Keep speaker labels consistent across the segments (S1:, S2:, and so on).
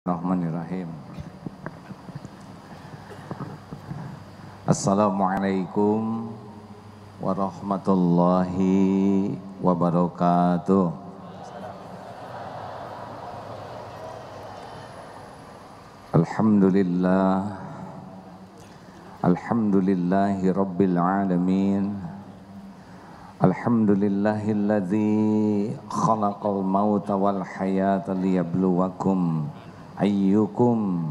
S1: Bismillahirrahmanirrahim. Assalamualaikum warahmatullahi wabarakatuh. Alhamdulillah, alhamdulillahi rabbil alamin. Alhamdulillahilladzi khalaqal mauta wal hayata liyabluwakum ayyukum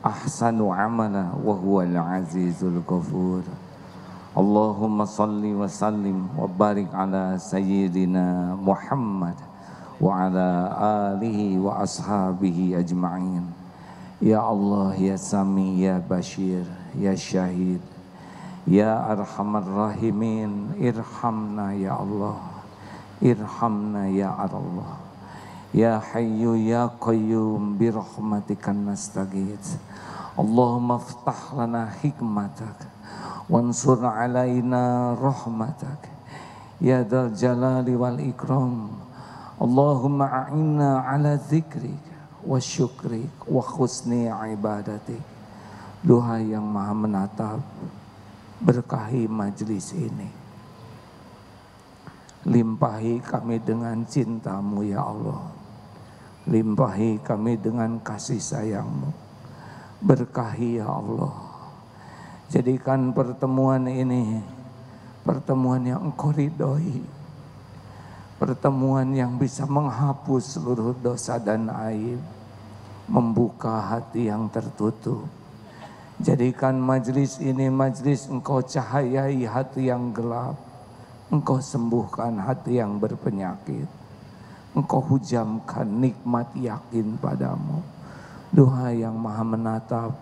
S1: ahsanu amala wa huwal azizul ghafur. Allahumma salli wa sallim wa barik ala sayyidina Muhammad wa ala alihi wa ashabihi ajma'in. Ya Allah, ya Sami, ya Bashir, ya Syahid, ya Arhamar Rahimin, irhamna ya Allah, irhamna ya Allah. Ya Hayyu ya Qayyum birahmatikan nastaghits. Allahumma iftah lana hikmatak wansur alaina rahmatak ya dzal jalali wal ikram. Allahumma a'inna ala dzikrik wa syukrik wa husni ibadatik. Doa yang maha menatap, berkahi majlis ini, limpahi kami dengan cintamu ya Allah, limpahi kami dengan kasih sayangmu, berkahi ya Allah. Jadikan pertemuan ini pertemuan yang Engkau ridhoi, pertemuan yang bisa menghapus seluruh dosa dan aib, membuka hati yang tertutup. Jadikan majlis ini majlis Engkau cahayai hati yang gelap, Engkau sembuhkan hati yang berpenyakit, Engkau hujamkan nikmat yakin padamu. Doa yang maha menatap,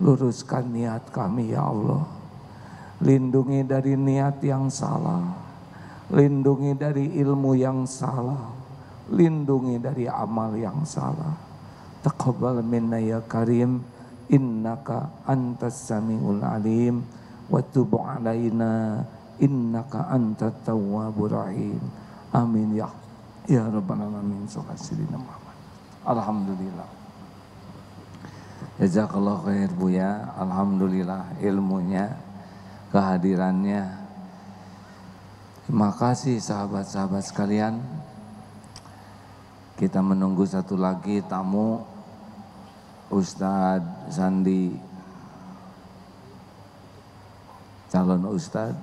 S1: luruskan niat kami ya Allah. Lindungi dari niat yang salah, lindungi dari ilmu yang salah, lindungi dari amal yang salah. Taqabbal minna ya Karim, innaka antas samiul alim, wa tub alaina innaka antat tawwabur rahim. Amin ya rabbal alamin. Sayyidina Muhammad. Alhamdulillah. Jazakallah khair Buya. Alhamdulillah ilmunya, kehadirannya. Terima kasih sahabat-sahabat sekalian. Kita menunggu satu lagi tamu, Ustadz Sandi, calon Ustadz.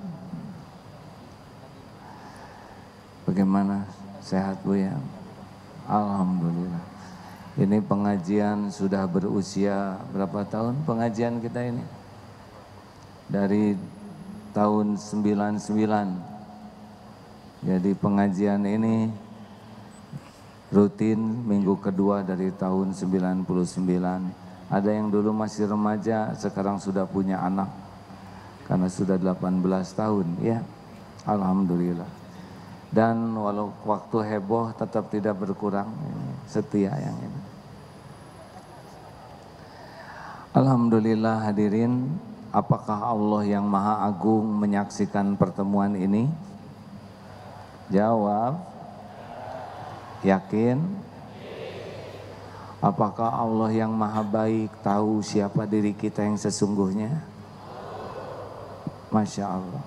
S1: Bagaimana, sehat Bu ya? Alhamdulillah. Ini pengajian sudah berusia berapa tahun pengajian kita ini? Dari tahun 99. Jadi pengajian ini rutin minggu kedua dari tahun 99. Ada yang dulu masih remaja, sekarang sudah punya anak karena sudah 18 tahun ya. Alhamdulillah. Dan walau waktu heboh tetap tidak berkurang, setia yang ini. Alhamdulillah hadirin, apakah Allah yang Maha Agung menyaksikan pertemuan ini? Jawab. Yakin? Apakah Allah yang Maha Baik tahu siapa diri kita yang sesungguhnya? Masya Allah.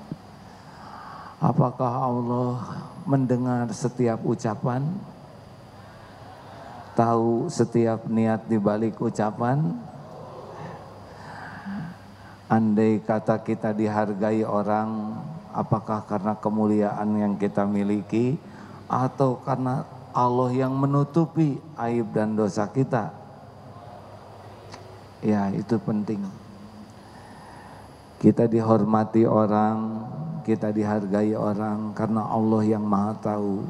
S1: Apakah Allah mendengar setiap ucapan? Tahu setiap niat di balik ucapan? Andai kata kita dihargai orang, apakah karena kemuliaan yang kita miliki atau karena Allah yang menutupi aib dan dosa kita? Ya, itu penting. Kita dihormati orang, kita dihargai orang karena Allah yang Maha Tahu,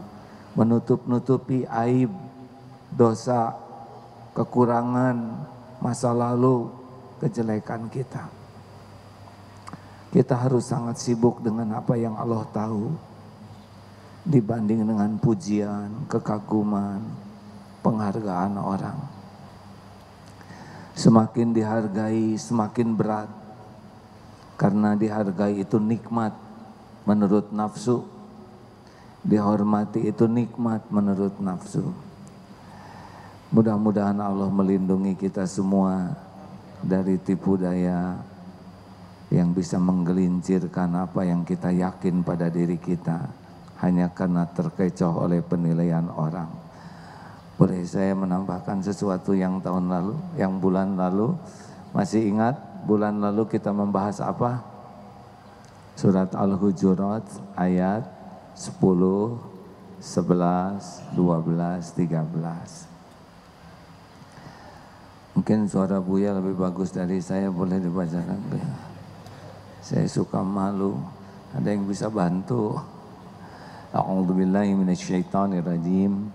S1: menutup-nutupi aib, dosa, kekurangan, masa lalu, kejelekan kita. Kita harus sangat sibuk dengan apa yang Allah tahu, dibanding dengan pujian, kekaguman, penghargaan orang. Semakin dihargai, semakin berat. Karena dihargai itu nikmat menurut nafsu, dihormati itu nikmat menurut nafsu. Mudah-mudahan Allah melindungi kita semua dari tipu daya yang bisa menggelincirkan apa yang kita yakin pada diri kita hanya karena terkecoh oleh penilaian orang. Boleh saya menambahkan sesuatu yang tahun lalu, yang bulan lalu, masih ingat bulan lalu kita membahas apa? Surat Al-Hujurat ayat 10, 11, 12, 13. Mungkin suara Buya lebih bagus dari saya, boleh dibacakan? Saya suka malu, ada yang bisa bantu. A'udzubillahi minasyaitonirrajim.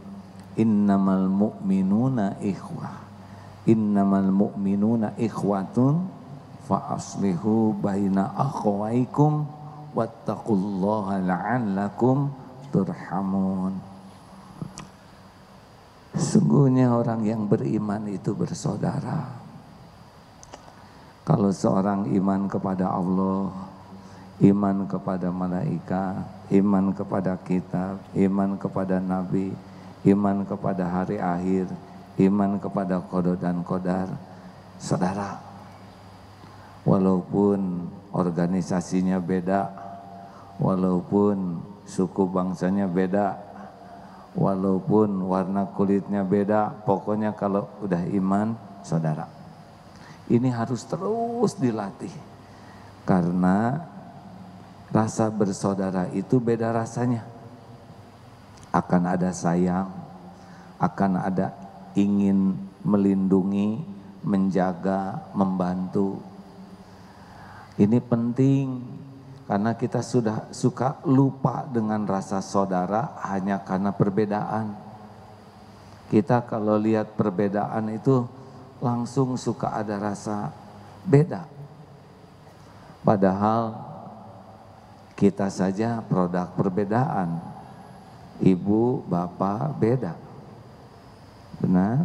S1: Innamal mu'minuna ikhwah. Innamal mu'minuna ikhwatun fa aslihu baina akhwaikum wattaqullaha la'allakum turhamun. Sungguhnya orang yang beriman itu bersaudara. Kalau seorang iman kepada Allah, iman kepada malaikat, iman kepada kitab, iman kepada nabi, iman kepada hari akhir, iman kepada qada dan qadar, saudara. Walaupun organisasinya beda, walaupun suku bangsanya beda, walaupun warna kulitnya beda, pokoknya kalau udah iman, saudara. Ini harus terus dilatih, karena rasa bersaudara itu beda rasanya. Akan ada sayang, akan ada ingin melindungi, menjaga, membantu. Ini penting, karena kita sudah suka lupa dengan rasa saudara hanya karena perbedaan. Kita kalau lihat perbedaan itu langsung suka ada rasa beda. Padahal kita saja produk perbedaan. Ibu, bapak beda. Benar?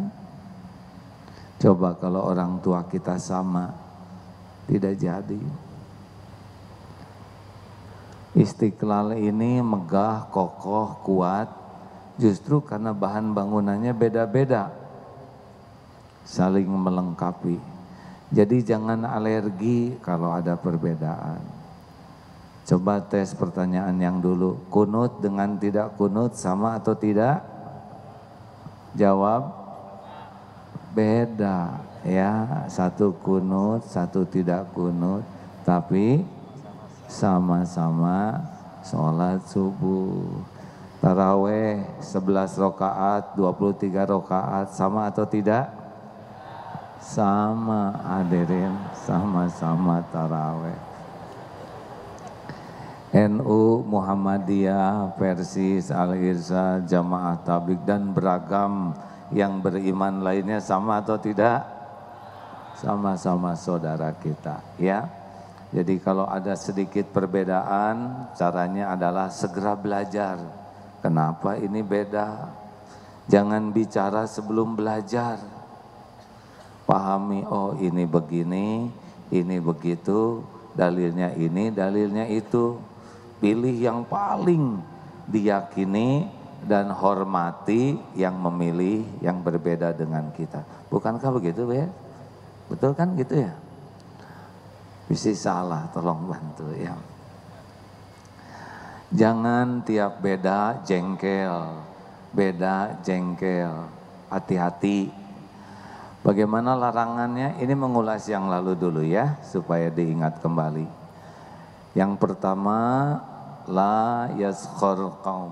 S1: Coba kalau orang tua kita sama, tidak jadi. Istiqlal ini megah, kokoh, kuat, justru karena bahan bangunannya beda-beda, saling melengkapi. Jadi jangan alergi kalau ada perbedaan. Coba tes pertanyaan yang dulu, kunut dengan tidak kunut sama atau tidak? Jawab, beda ya, satu kunut, satu tidak kunut, tapi sama-sama sholat subuh. Taraweh 11 rakaat, 23 rakaat, sama atau tidak? Sama hadirin, sama-sama taraweh. NU, Muhammadiyah, Persis, Al-Irsyad, Jamaah Tabligh dan beragam yang beriman lainnya sama atau tidak? Sama-sama saudara kita, ya. Jadi kalau ada sedikit perbedaan, caranya adalah segera belajar. Kenapa ini beda? Jangan bicara sebelum belajar. Pahami, oh ini begini, ini begitu, dalilnya ini, dalilnya itu. Pilih yang paling diyakini dan hormati yang memilih yang berbeda dengan kita. Bukankah begitu ya? Betul kan gitu ya? Bisa salah, tolong bantu ya. Jangan tiap beda jengkel, hati-hati. Bagaimana larangannya? Ini mengulas yang lalu dulu ya, supaya diingat kembali. Yang pertama, la yaskhar qaum.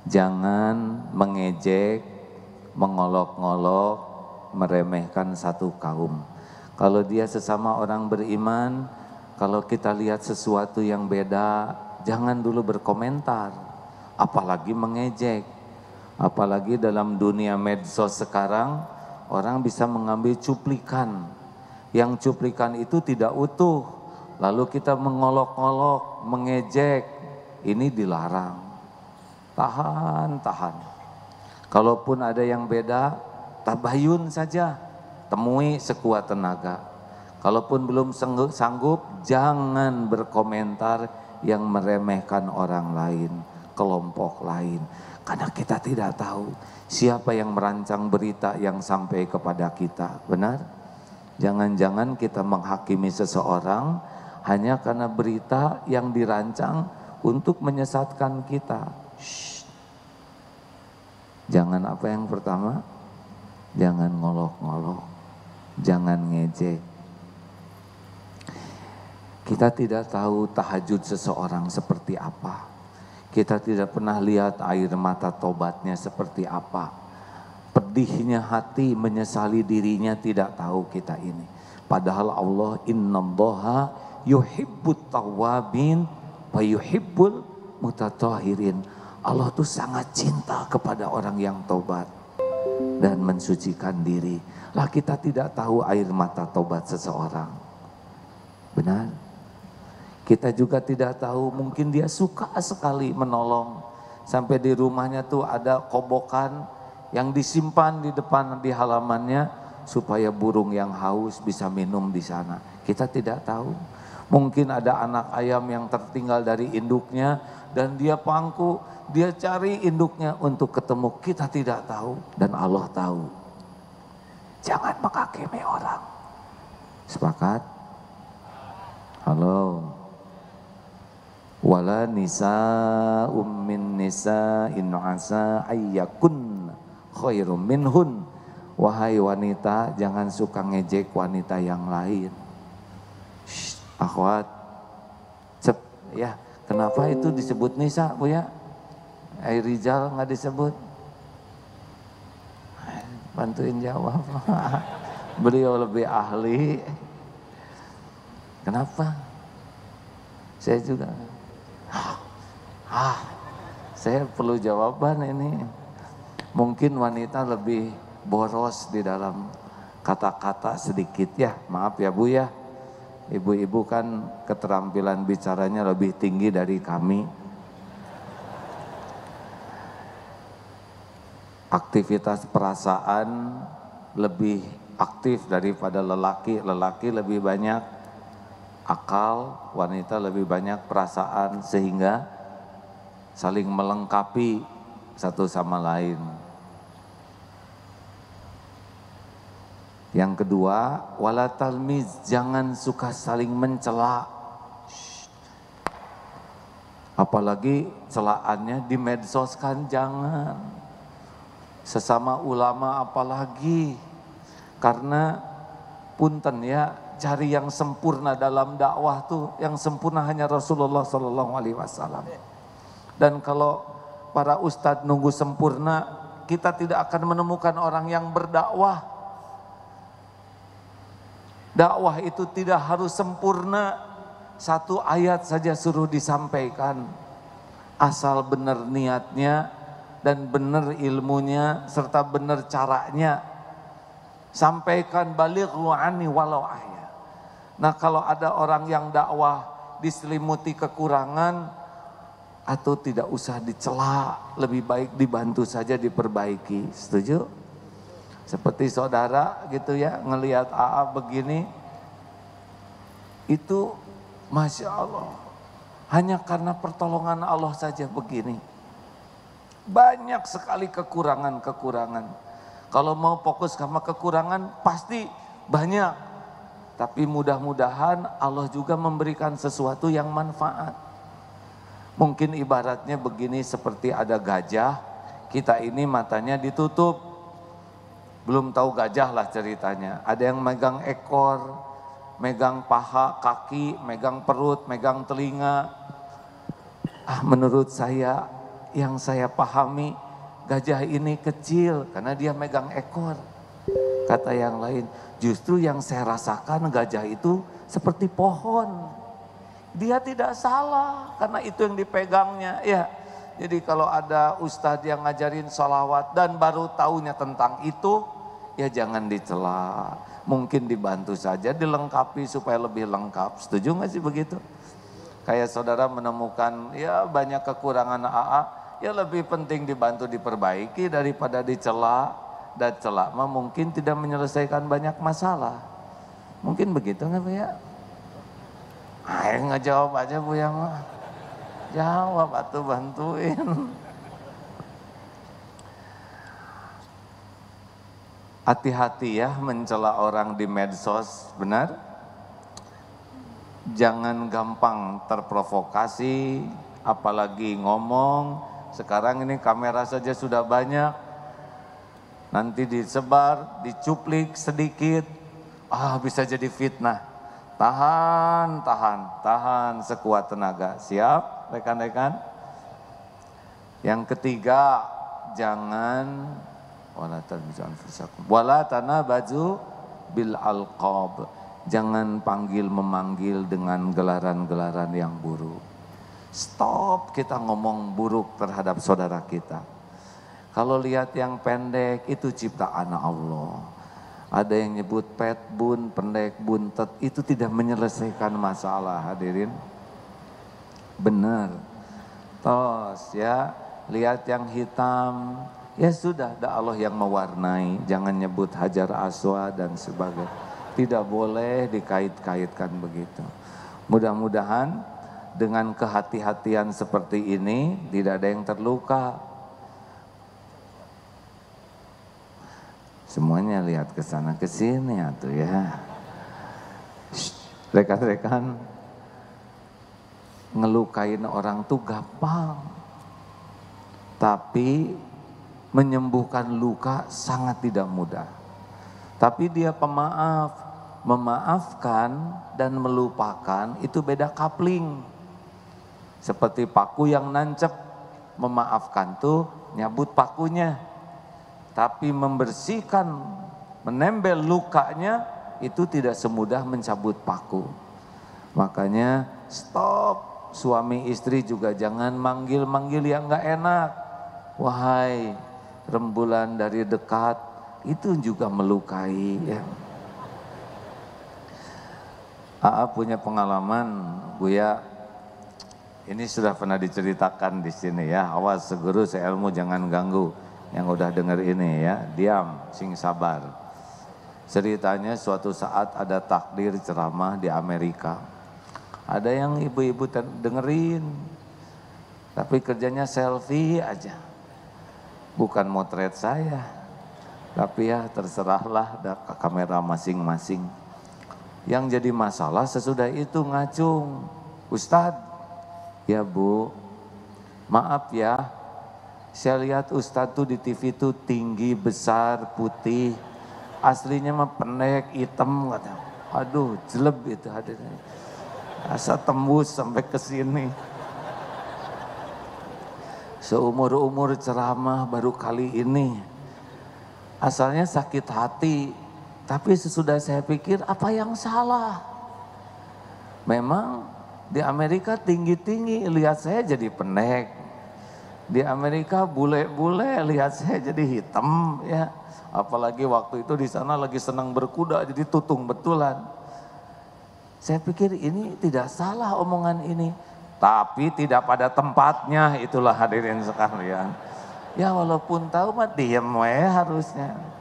S1: Jangan mengejek, mengolok-ngolok, meremehkan satu kaum. Kalau dia sesama orang beriman, kalau kita lihat sesuatu yang beda, jangan dulu berkomentar, apalagi mengejek. Apalagi dalam dunia medsos sekarang, orang bisa mengambil cuplikan. Yang cuplikan itu tidak utuh, lalu kita mengolok-olok, mengejek, ini dilarang. Tahan. Kalaupun ada yang beda, tabayun saja. Temui sekuat tenaga. Kalaupun belum sanggup, jangan berkomentar yang meremehkan orang lain. kelompok lain. Karena kita tidak tahu siapa yang merancang berita yang sampai kepada kita. Benar? Jangan-jangan kita menghakimi seseorang hanya karena berita yang dirancang untuk menyesatkan kita. Shh. Jangan apa yang pertama? Jangan ngolok-ngolok, jangan ngejek. Kita tidak tahu tahajud seseorang seperti apa. Kita tidak pernah lihat air mata tobatnya seperti apa. Pedihnya hati menyesali dirinya, tidak tahu kita ini. Padahal Allah innallaha yuhibbut tawwabin wa yuhibbul mutatahhirin. Allah tuh sangat cinta kepada orang yang tobat dan mensucikan diri. Lah kita tidak tahu air mata tobat seseorang. Benar? Kita juga tidak tahu, mungkin dia suka sekali menolong. Sampai di rumahnya tuh ada kobokan yang disimpan di depan di halamannya supaya burung yang haus bisa minum di sana. Kita tidak tahu. Mungkin ada anak ayam yang tertinggal dari induknya dan dia pangku, dia cari induknya untuk ketemu. Kita tidak tahu dan Allah tahu. Jangan menghakimi orang. Sepakat? Halo. Wala nisa'um min nisa'in asa ayyakun khairum minhun. Wahai wanita, jangan suka ngejek wanita yang lain. Shh, akhwat, cep, ya. Kenapa itu disebut nisa, Bu ya? Rijal nggak disebut? Bantuin jawab. Beliau lebih ahli. Kenapa? Saya juga. Saya perlu jawaban ini. Mungkin wanita lebih boros di dalam kata-kata sedikit ya. Maaf ya Bu ya. Ibu-ibu kan keterampilan bicaranya lebih tinggi dari kami. Aktivitas perasaan lebih aktif daripada lelaki. Lelaki lebih banyak akal, wanita lebih banyak perasaan, sehingga saling melengkapi satu sama lain. Yang kedua, wala talmiz, jangan suka saling mencela. Apalagi celaannya di medsos kan jangan. Sesama ulama apalagi. Karena punten ya, cari yang sempurna dalam dakwah tuh, yang sempurna hanya Rasulullah SAW. Dan kalau para ustadz nunggu sempurna, kita tidak akan menemukan orang yang berdakwah. Dakwah itu tidak harus sempurna, satu ayat saja suruh disampaikan. Asal benar niatnya dan benar ilmunya serta benar caranya. Sampaikan balighu anni walau ayat. Nah kalau ada orang yang dakwah diselimuti kekurangan atau tidak usah dicela, lebih baik dibantu saja diperbaiki. Setuju? Seperti saudara gitu ya, ngelihat AA begini, itu Masya Allah, hanya karena pertolongan Allah saja begini. Banyak sekali kekurangan-kekurangan. Kalau mau fokus sama kekurangan pasti banyak. Tapi mudah-mudahan Allah juga memberikan sesuatu yang manfaat. Mungkin ibaratnya begini, seperti ada gajah, kita ini matanya ditutup. Belum tahu gajah lah ceritanya. Ada yang megang ekor, megang paha, kaki, megang perut, megang telinga. Menurut saya, yang saya pahami, gajah ini kecil karena dia megang ekor. Kata yang lain, justru yang saya rasakan gajah itu seperti pohon. Dia tidak salah karena itu yang dipegangnya. Ya, jadi kalau ada ustadz yang ngajarin sholawat dan baru tahunya tentang itu, ya jangan dicela. Mungkin dibantu saja, dilengkapi supaya lebih lengkap. Setuju nggak sih begitu? Kayak saudara menemukan ya banyak kekurangan AA, ya lebih penting dibantu diperbaiki daripada dicela. Dan celak mah mungkin tidak menyelesaikan banyak masalah. Mungkin begitu nggak Bu ya? Ayo ngejawab aja Bu ya mah. Jawab atuh, bantuin. Hati-hati ya mencela orang di medsos, benar? Jangan gampang terprovokasi, apalagi ngomong. Sekarang ini kamera saja sudah banyak, nanti disebar, dicuplik sedikit, bisa jadi fitnah. Tahan sekuat tenaga. Siap rekan-rekan? Yang ketiga, jangan wala tanabaju bil alqab. Jangan memanggil dengan gelaran-gelaran yang buruk. Stop kita ngomong buruk terhadap saudara kita. Kalau lihat yang pendek itu ciptaan Allah. Ada yang nyebut pet bun, pendek, buntet, itu tidak menyelesaikan masalah, hadirin. Benar. Tos ya, lihat yang hitam, ya sudah, ada Allah yang mewarnai. Jangan nyebut Hajar Aswad dan sebagainya. Tidak boleh dikait-kaitkan begitu. Mudah-mudahan dengan kehati-hatian seperti ini tidak ada yang terluka. Semuanya lihat ke sana ke sini atuh ya. Rekan-rekan, ngelukain orang tuh gampang. Tapi menyembuhkan luka sangat tidak mudah. Tapi dia pemaaf. Memaafkan dan melupakan itu beda kapling. Seperti paku yang nancep, memaafkan tuh nyabut pakunya. Tapi membersihkan, menembel lukanya itu tidak semudah mencabut paku. Makanya stop, suami istri juga jangan manggil-manggil yang gak enak. Wahai rembulan dari dekat, itu juga melukai ya. Punya pengalaman, Buya. Ini sudah pernah diceritakan di sini ya. Awas seguru seilmu jangan ganggu. Yang udah denger ini ya, diam, sing sabar. Ceritanya suatu saat ada takdir ceramah di Amerika. Ada yang ibu-ibu dengerin, tapi kerjanya selfie aja. Bukan motret saya, tapi ya terserahlah kamera masing-masing. Yang jadi masalah sesudah itu ngacung, Ustadz, ya Bu, maaf ya, saya lihat Ustadz tuh di TV tuh tinggi, besar, putih, aslinya mah pendek, hitam, katanya. Aduh, jeleb itu hadirnya, asa tembus sampai ke sini. Seumur-umur ceramah baru kali ini, asalnya sakit hati. Tapi sesudah saya pikir, apa yang salah? Memang di Amerika tinggi-tinggi, lihat saya jadi pendek. Di Amerika bule-bule, lihat saya jadi hitam ya. Apalagi waktu itu di sana lagi senang berkuda, jadi tutung betulan. Saya pikir ini tidak salah omongan ini. Tapi tidak pada tempatnya, itulah hadirin sekalian. Ya walaupun tahu mah diem harusnya.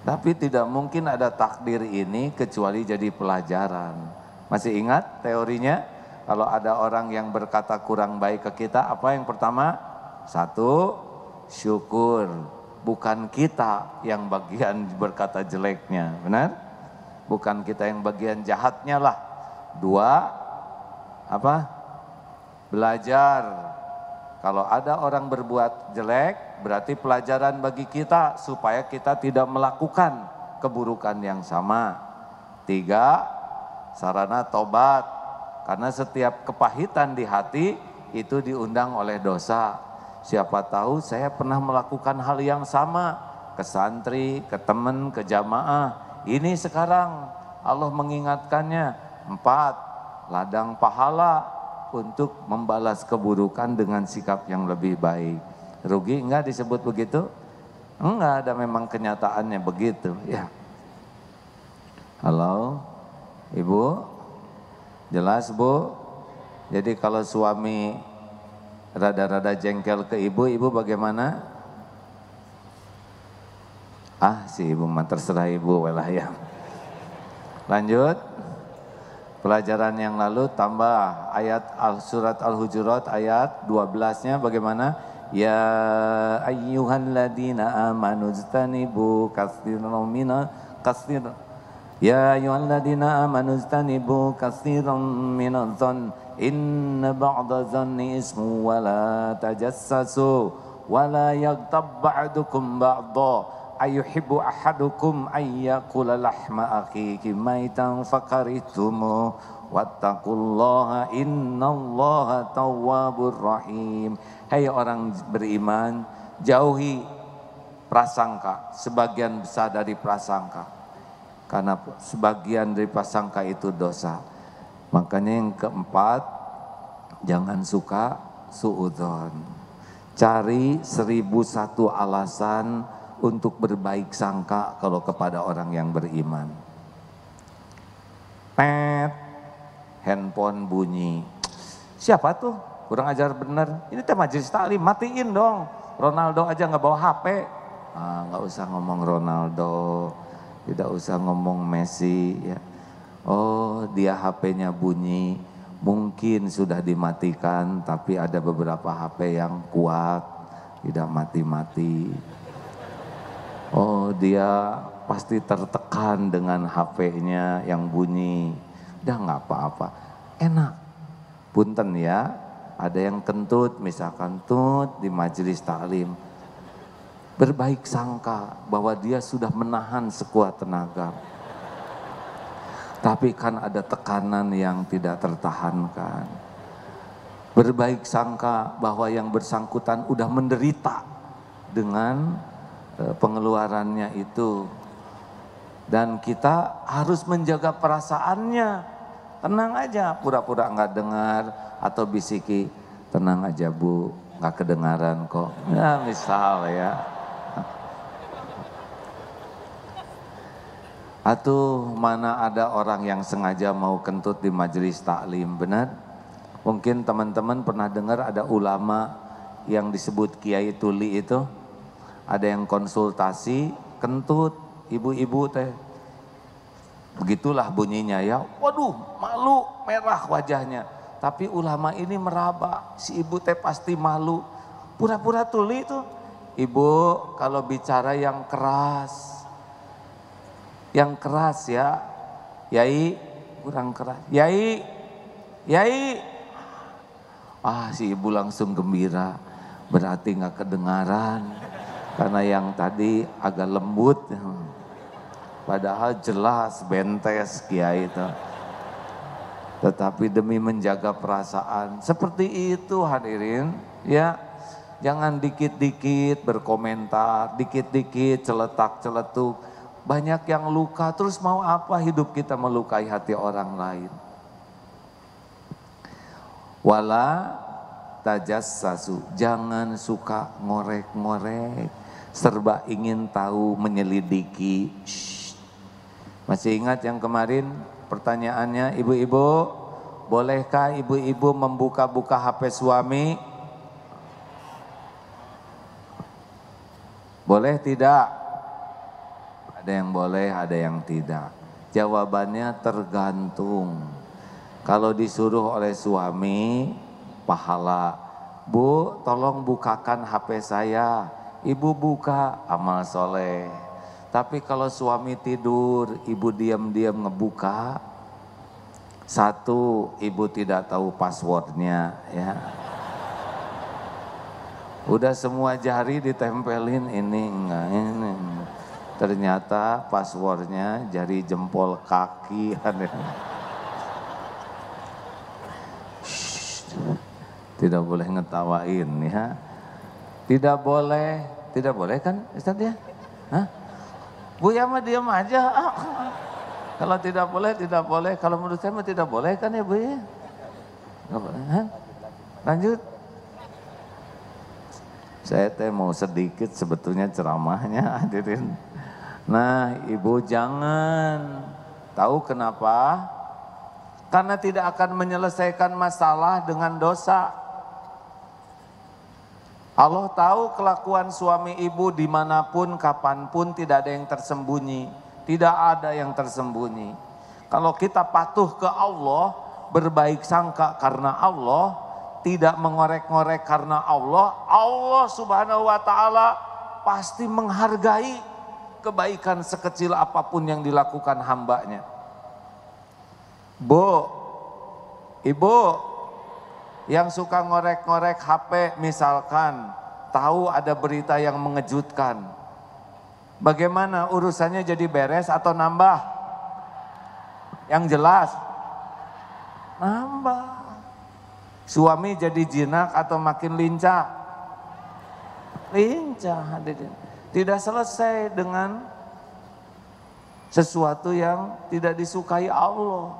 S1: Tapi tidak mungkin ada takdir ini kecuali jadi pelajaran. Masih ingat teorinya? Kalau ada orang yang berkata kurang baik ke kita, apa yang pertama? Satu, syukur. Bukan kita yang bagian berkata jeleknya, benar? Bukan kita yang bagian jahatnya lah. Dua, apa? Belajar. Kalau ada orang berbuat jelek, berarti pelajaran bagi kita supaya kita tidak melakukan keburukan yang sama. Tiga, sarana tobat. Karena setiap kepahitan di hati itu diundang oleh dosa. Siapa tahu saya pernah melakukan hal yang sama ke santri, ke teman, ke jamaah. Ini sekarang Allah mengingatkannya. 4, ladang pahala untuk membalas keburukan dengan sikap yang lebih baik. Rugi enggak disebut begitu? Enggak, ada memang kenyataannya begitu ya. Halo, Ibu? Jelas Bu? Jadi kalau suami rada-rada jengkel ke ibu, ibu bagaimana? Si ibu mah terserah ibu walah ya. Lanjut. Pelajaran yang lalu tambah ayat surat Al-Hujurat ayat 12-nya bagaimana? Ya ayyuhalladzina amanu ijtanibu katsiran Ya ayyuhalladzina amanu ijtanibu katsiran minadh-dhann inna ba'da dhanni ismu wa la tajassasu wa la yaghtab ba'dukum ba'dha ayuhibbu ahadukum ayyakula lahma akhihi maitan fakaritumu wattaqullaha innallaha tawwabur rahim. Hai orang beriman, jauhi prasangka, sebagian besar dari prasangka, karena sebagian dari prasangka itu dosa. Makanya yang keempat, jangan suka suudzon. Cari 1001 alasan untuk berbaik sangka kalau kepada orang yang beriman. Pet, handphone bunyi. Siapa tuh? Kurang ajar bener. Ini teh majelis taklim, matiin dong. Ronaldo aja nggak bawa HP. Nggak usah ngomong Ronaldo, tidak usah ngomong Messi. Ya. Oh, dia HP-nya bunyi. Mungkin sudah dimatikan, tapi ada beberapa HP yang kuat, tidak mati-mati. Oh, dia pasti tertekan dengan HP-nya yang bunyi. Udah nggak apa-apa, enak. Punten ya, ada yang kentut, misalkan tut di majelis taklim. Berbaik sangka bahwa dia sudah menahan sekuat tenaga. Tapi kan ada tekanan yang tidak tertahankan. Berbaik sangka bahwa yang bersangkutan udah menderita dengan pengeluarannya itu, dan kita harus menjaga perasaannya. Tenang aja, pura-pura nggak dengar atau bisiki, tenang aja Bu, nggak kedengaran kok. Ya misal ya. Atau mana ada orang yang sengaja mau kentut di majelis taklim, benar? Mungkin teman-teman pernah dengar ada ulama yang disebut Kiai Tuli itu. Ada yang konsultasi, kentut, ibu-ibu teh. Begitulah bunyinya ya, waduh malu, merah wajahnya. Tapi ulama ini meraba, si ibu teh pasti malu. Pura-pura tuli itu, ibu kalau bicara yang keras ya, yai kurang keras, yai. Si ibu langsung gembira, berarti nggak kedengaran. Karena yang tadi agak lembut, padahal jelas bentes kiai itu. Tetapi demi menjaga perasaan, seperti itu hadirin, ya. Jangan dikit-dikit berkomentar, dikit-dikit celetak-celetuk. Banyak yang luka, terus mau apa hidup kita melukai hati orang lain. Wala tajassasu, jangan suka ngorek-ngorek. Serba ingin tahu, menyelidiki. Masih ingat yang kemarin pertanyaannya, ibu-ibu, bolehkah ibu-ibu membuka-buka HP suami? Boleh tidak? Ada yang boleh, ada yang tidak. Jawabannya tergantung. Kalau disuruh oleh suami, pahala. Bu, tolong bukakan HP saya. Ibu buka, amal soleh. Tapi kalau suami tidur, ibu diam-diam ngebuka. Satu, ibu tidak tahu passwordnya, ya. Udah semua jari ditempelin, ini enggak, ini. Ternyata passwordnya jari jempol kaki. Tidak boleh ngetawain ya. Tidak boleh kan Ustaz ya? Hah? Bu ya mah diam aja. Kalau tidak boleh. Kalau menurut saya mah tidak boleh kan ya Bu ya? Nggak boleh. Hah? Lanjut. Saya teh mau sedikit sebetulnya ceramahnya hadirin. Nah ibu jangan. Tahu kenapa? Karena tidak akan menyelesaikan masalah dengan dosa. Allah tahu kelakuan suami ibu dimanapun, kapanpun, tidak ada yang tersembunyi. Tidak ada yang tersembunyi. Kalau kita patuh ke Allah, berbaik sangka karena Allah, tidak mengorek-ngorek karena Allah, Allah Subhanahu wa taala pasti menghargai kebaikan sekecil apapun yang dilakukan hambanya. Bu, ibu yang suka ngorek-ngorek HP misalkan, tahu ada berita yang mengejutkan, bagaimana urusannya, jadi beres atau nambah? Yang jelas nambah. Suami jadi jinak atau makin lincah? Lincah. Tidak selesai dengan sesuatu yang tidak disukai Allah.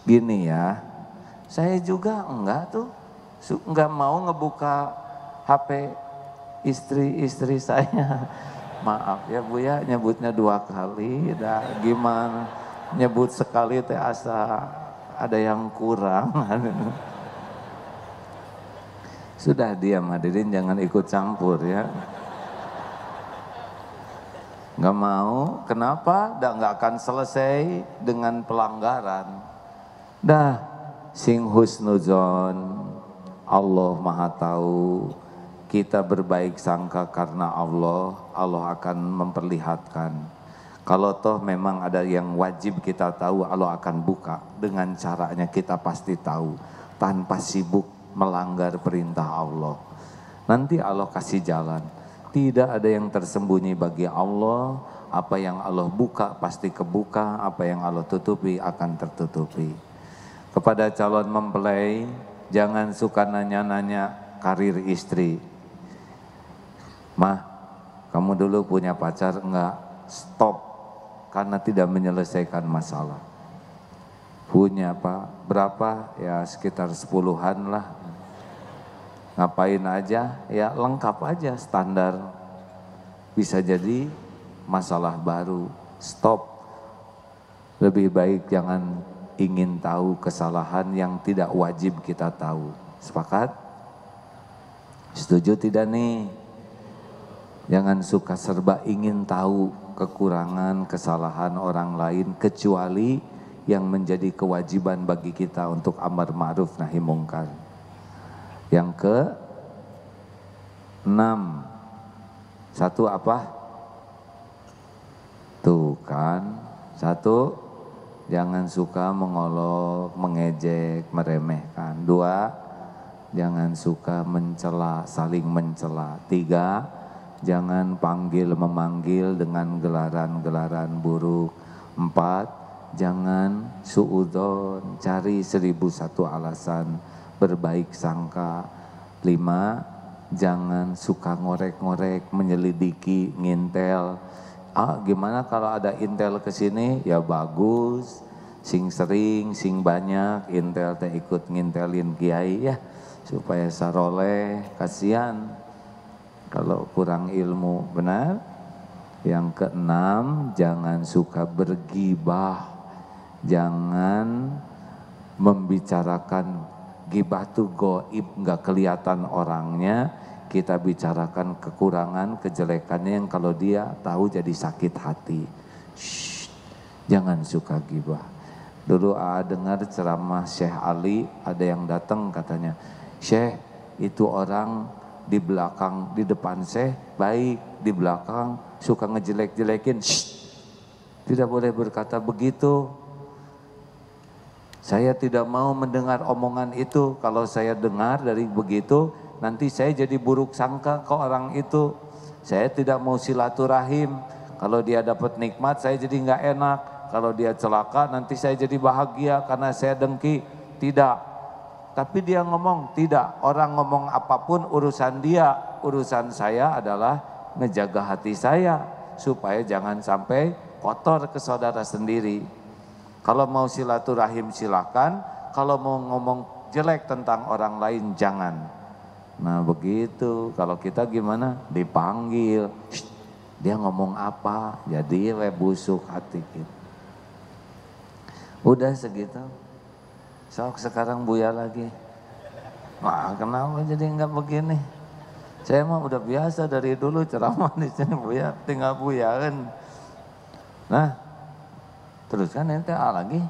S1: Gini ya, saya juga enggak mau ngebuka HP istri saya. Maaf ya Bu ya, nyebutnya 2 kali, dah gimana? Nyebut sekali teh asa ada yang kurang. Sudah diam hadirin, jangan ikut campur ya. Nggak mau, kenapa? Nggak akan selesai dengan pelanggaran. Dah, sing husnuzon, Allah maha tahu, kita berbaik sangka karena Allah, Allah akan memperlihatkan. Kalau toh memang ada yang wajib kita tahu, Allah akan buka. Dengan caranya kita pasti tahu, tanpa sibuk melanggar perintah Allah. Nanti Allah kasih jalan. Tidak ada yang tersembunyi bagi Allah. Apa yang Allah buka pasti kebuka, apa yang Allah tutupi akan tertutupi. Kepada calon mempelai, jangan suka nanya-nanya karir istri. Mah, kamu dulu punya pacar? Enggak, stop, karena tidak menyelesaikan masalah. Punya apa? Berapa? Ya sekitar 10-an lah. Ngapain aja? Ya lengkap aja, standar. Bisa jadi masalah baru. Stop. Lebih baik jangan ingin tahu kesalahan yang tidak wajib kita tahu. Sepakat? Setuju tidak nih? Jangan suka serba ingin tahu kekurangan, kesalahan orang lain, kecuali yang menjadi kewajiban bagi kita untuk amar ma'ruf nahi mungkar. Yang ke-6, satu apa? Tuh kan, satu, jangan suka mengolok, mengejek, meremehkan. 2, jangan suka mencela, saling mencela. 3, jangan panggil memanggil dengan gelaran-gelaran buruk. 4, jangan suudzon, cari 1001 alasan berbaik sangka. 5, jangan suka ngorek-ngorek, menyelidiki, ngintel. Gimana kalau ada intel ke sini? Ya bagus, sing sering, sing banyak, intel teh ikut ngintelin kiai ya, supaya saroleh, kasihan kalau kurang ilmu, benar? Yang ke-6, jangan suka bergibah, jangan membicarakan. Gibah itu goib, nggak kelihatan orangnya. Kita bicarakan kekurangan, kejelekannya yang kalau dia tahu jadi sakit hati. Shh, jangan suka gibah. Dulu dengar ceramah Syekh Ali, ada yang datang katanya, Syekh itu orang di belakang, di depan Syekh baik, di belakang suka ngejelek-jelekin. Shh, tidak boleh berkata begitu. Saya tidak mau mendengar omongan itu. Kalau saya dengar dari begitu, nanti saya jadi buruk sangka ke orang itu. Saya tidak mau silaturahim. Kalau dia dapat nikmat, saya jadi nggak enak. Kalau dia celaka, nanti saya jadi bahagia karena saya dengki. Tidak. Tapi dia ngomong, tidak. Orang ngomong apapun urusan dia. Urusan saya adalah ngejaga hati saya. Supaya jangan sampai kotor ke saudara sendiri. Kalau mau silaturahim silakan, kalau mau ngomong jelek tentang orang lain jangan. Nah begitu, kalau kita gimana? Dipanggil, dia ngomong apa? Jadi busuk hati kita. Udah segitu. Sok sekarang Buya lagi. Wah kenapa jadi enggak begini? Saya mah udah biasa dari dulu ceramah di sini Buya, tinggal Buya kan. Nah, Terus kan ente lagi.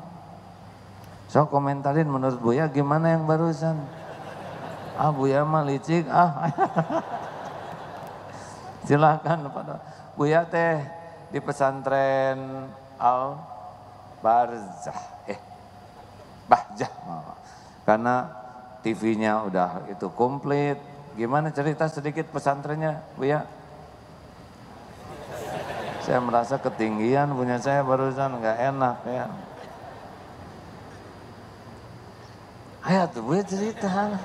S1: So komentarin menurut Buya gimana yang barusan? Buya mah licik Silakan pada Buya teh di pesantren Al Barzah Bahjah. Karena TV-nya udah itu komplit. Gimana cerita sedikit pesantrennya, Buya? Saya merasa ketinggian punya saya barusan, nggak enak ya. Ayo tuh Buya cerita.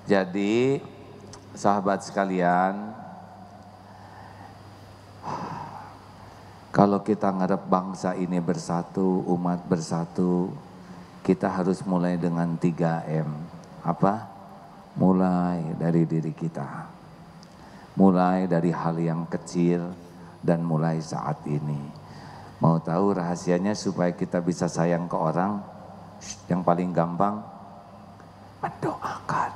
S1: Jadi sahabat sekalian, kalau kita ngarep bangsa ini bersatu, umat bersatu, kita harus mulai dengan 3M. Apa? Mulai dari diri kita. Mulai dari hal yang kecil dan mulai saat ini. Mau tahu rahasianya supaya kita bisa sayang ke orang? Yang paling gampang, mendoakan.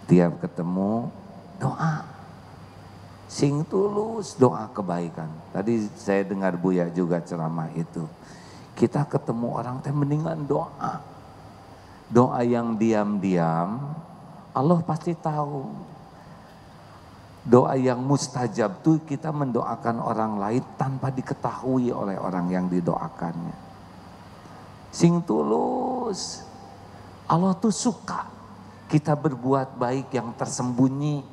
S1: Tiap ketemu, doa. Sing tulus, doa kebaikan. Tadi saya dengar Buya juga ceramah itu. Kita ketemu orang teh mendingan doa. Doa yang diam-diam, Allah pasti tahu. Doa yang mustajab tuh kita mendoakan orang lain tanpa diketahui oleh orang yang didoakannya. Sing tulus. Allah tuh suka kita berbuat baik yang tersembunyi.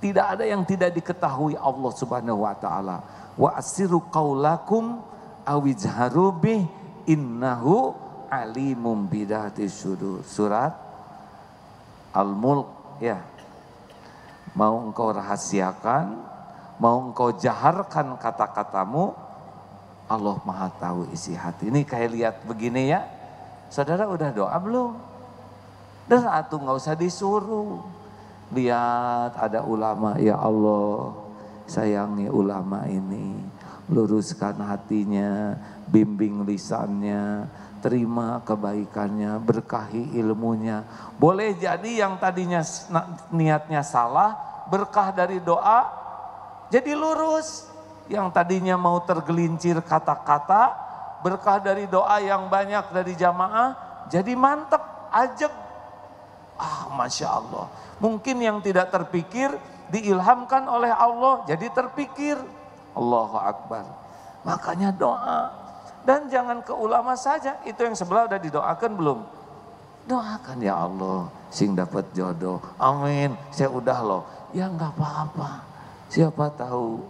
S1: Tidak ada yang tidak diketahui Allah Subhanahu wa taala. Wa asiru qaulakum awijharu bih innahu alimum bidatis sudur. Surat Al-Mulk ya. Mau engkau rahasiakan, mau engkau jaharkan kata-katamu, Allah Maha tahu isi hati. Ini kayak lihat begini ya. Saudara udah doa belum? Dan atuh nggak usah disuruh. Lihat ada ulama, ya Allah sayangi ulama ini, luruskan hatinya, bimbing lisannya, terima kebaikannya, berkahi ilmunya. Boleh jadi yang tadinya niatnya salah, berkah dari doa jadi lurus. Yang tadinya mau tergelincir kata-kata, berkah dari doa yang banyak dari jamaah jadi mantep, ajeg. Masya Allah. Mungkin yang tidak terpikir diilhamkan oleh Allah jadi terpikir. Allahu Akbar. Makanya doa. Dan jangan ke ulama saja, itu yang sebelah udah didoakan belum? Doakan ya Allah, sing dapat jodoh. Amin. Saya udah loh. Ya nggak apa-apa. Siapa tahu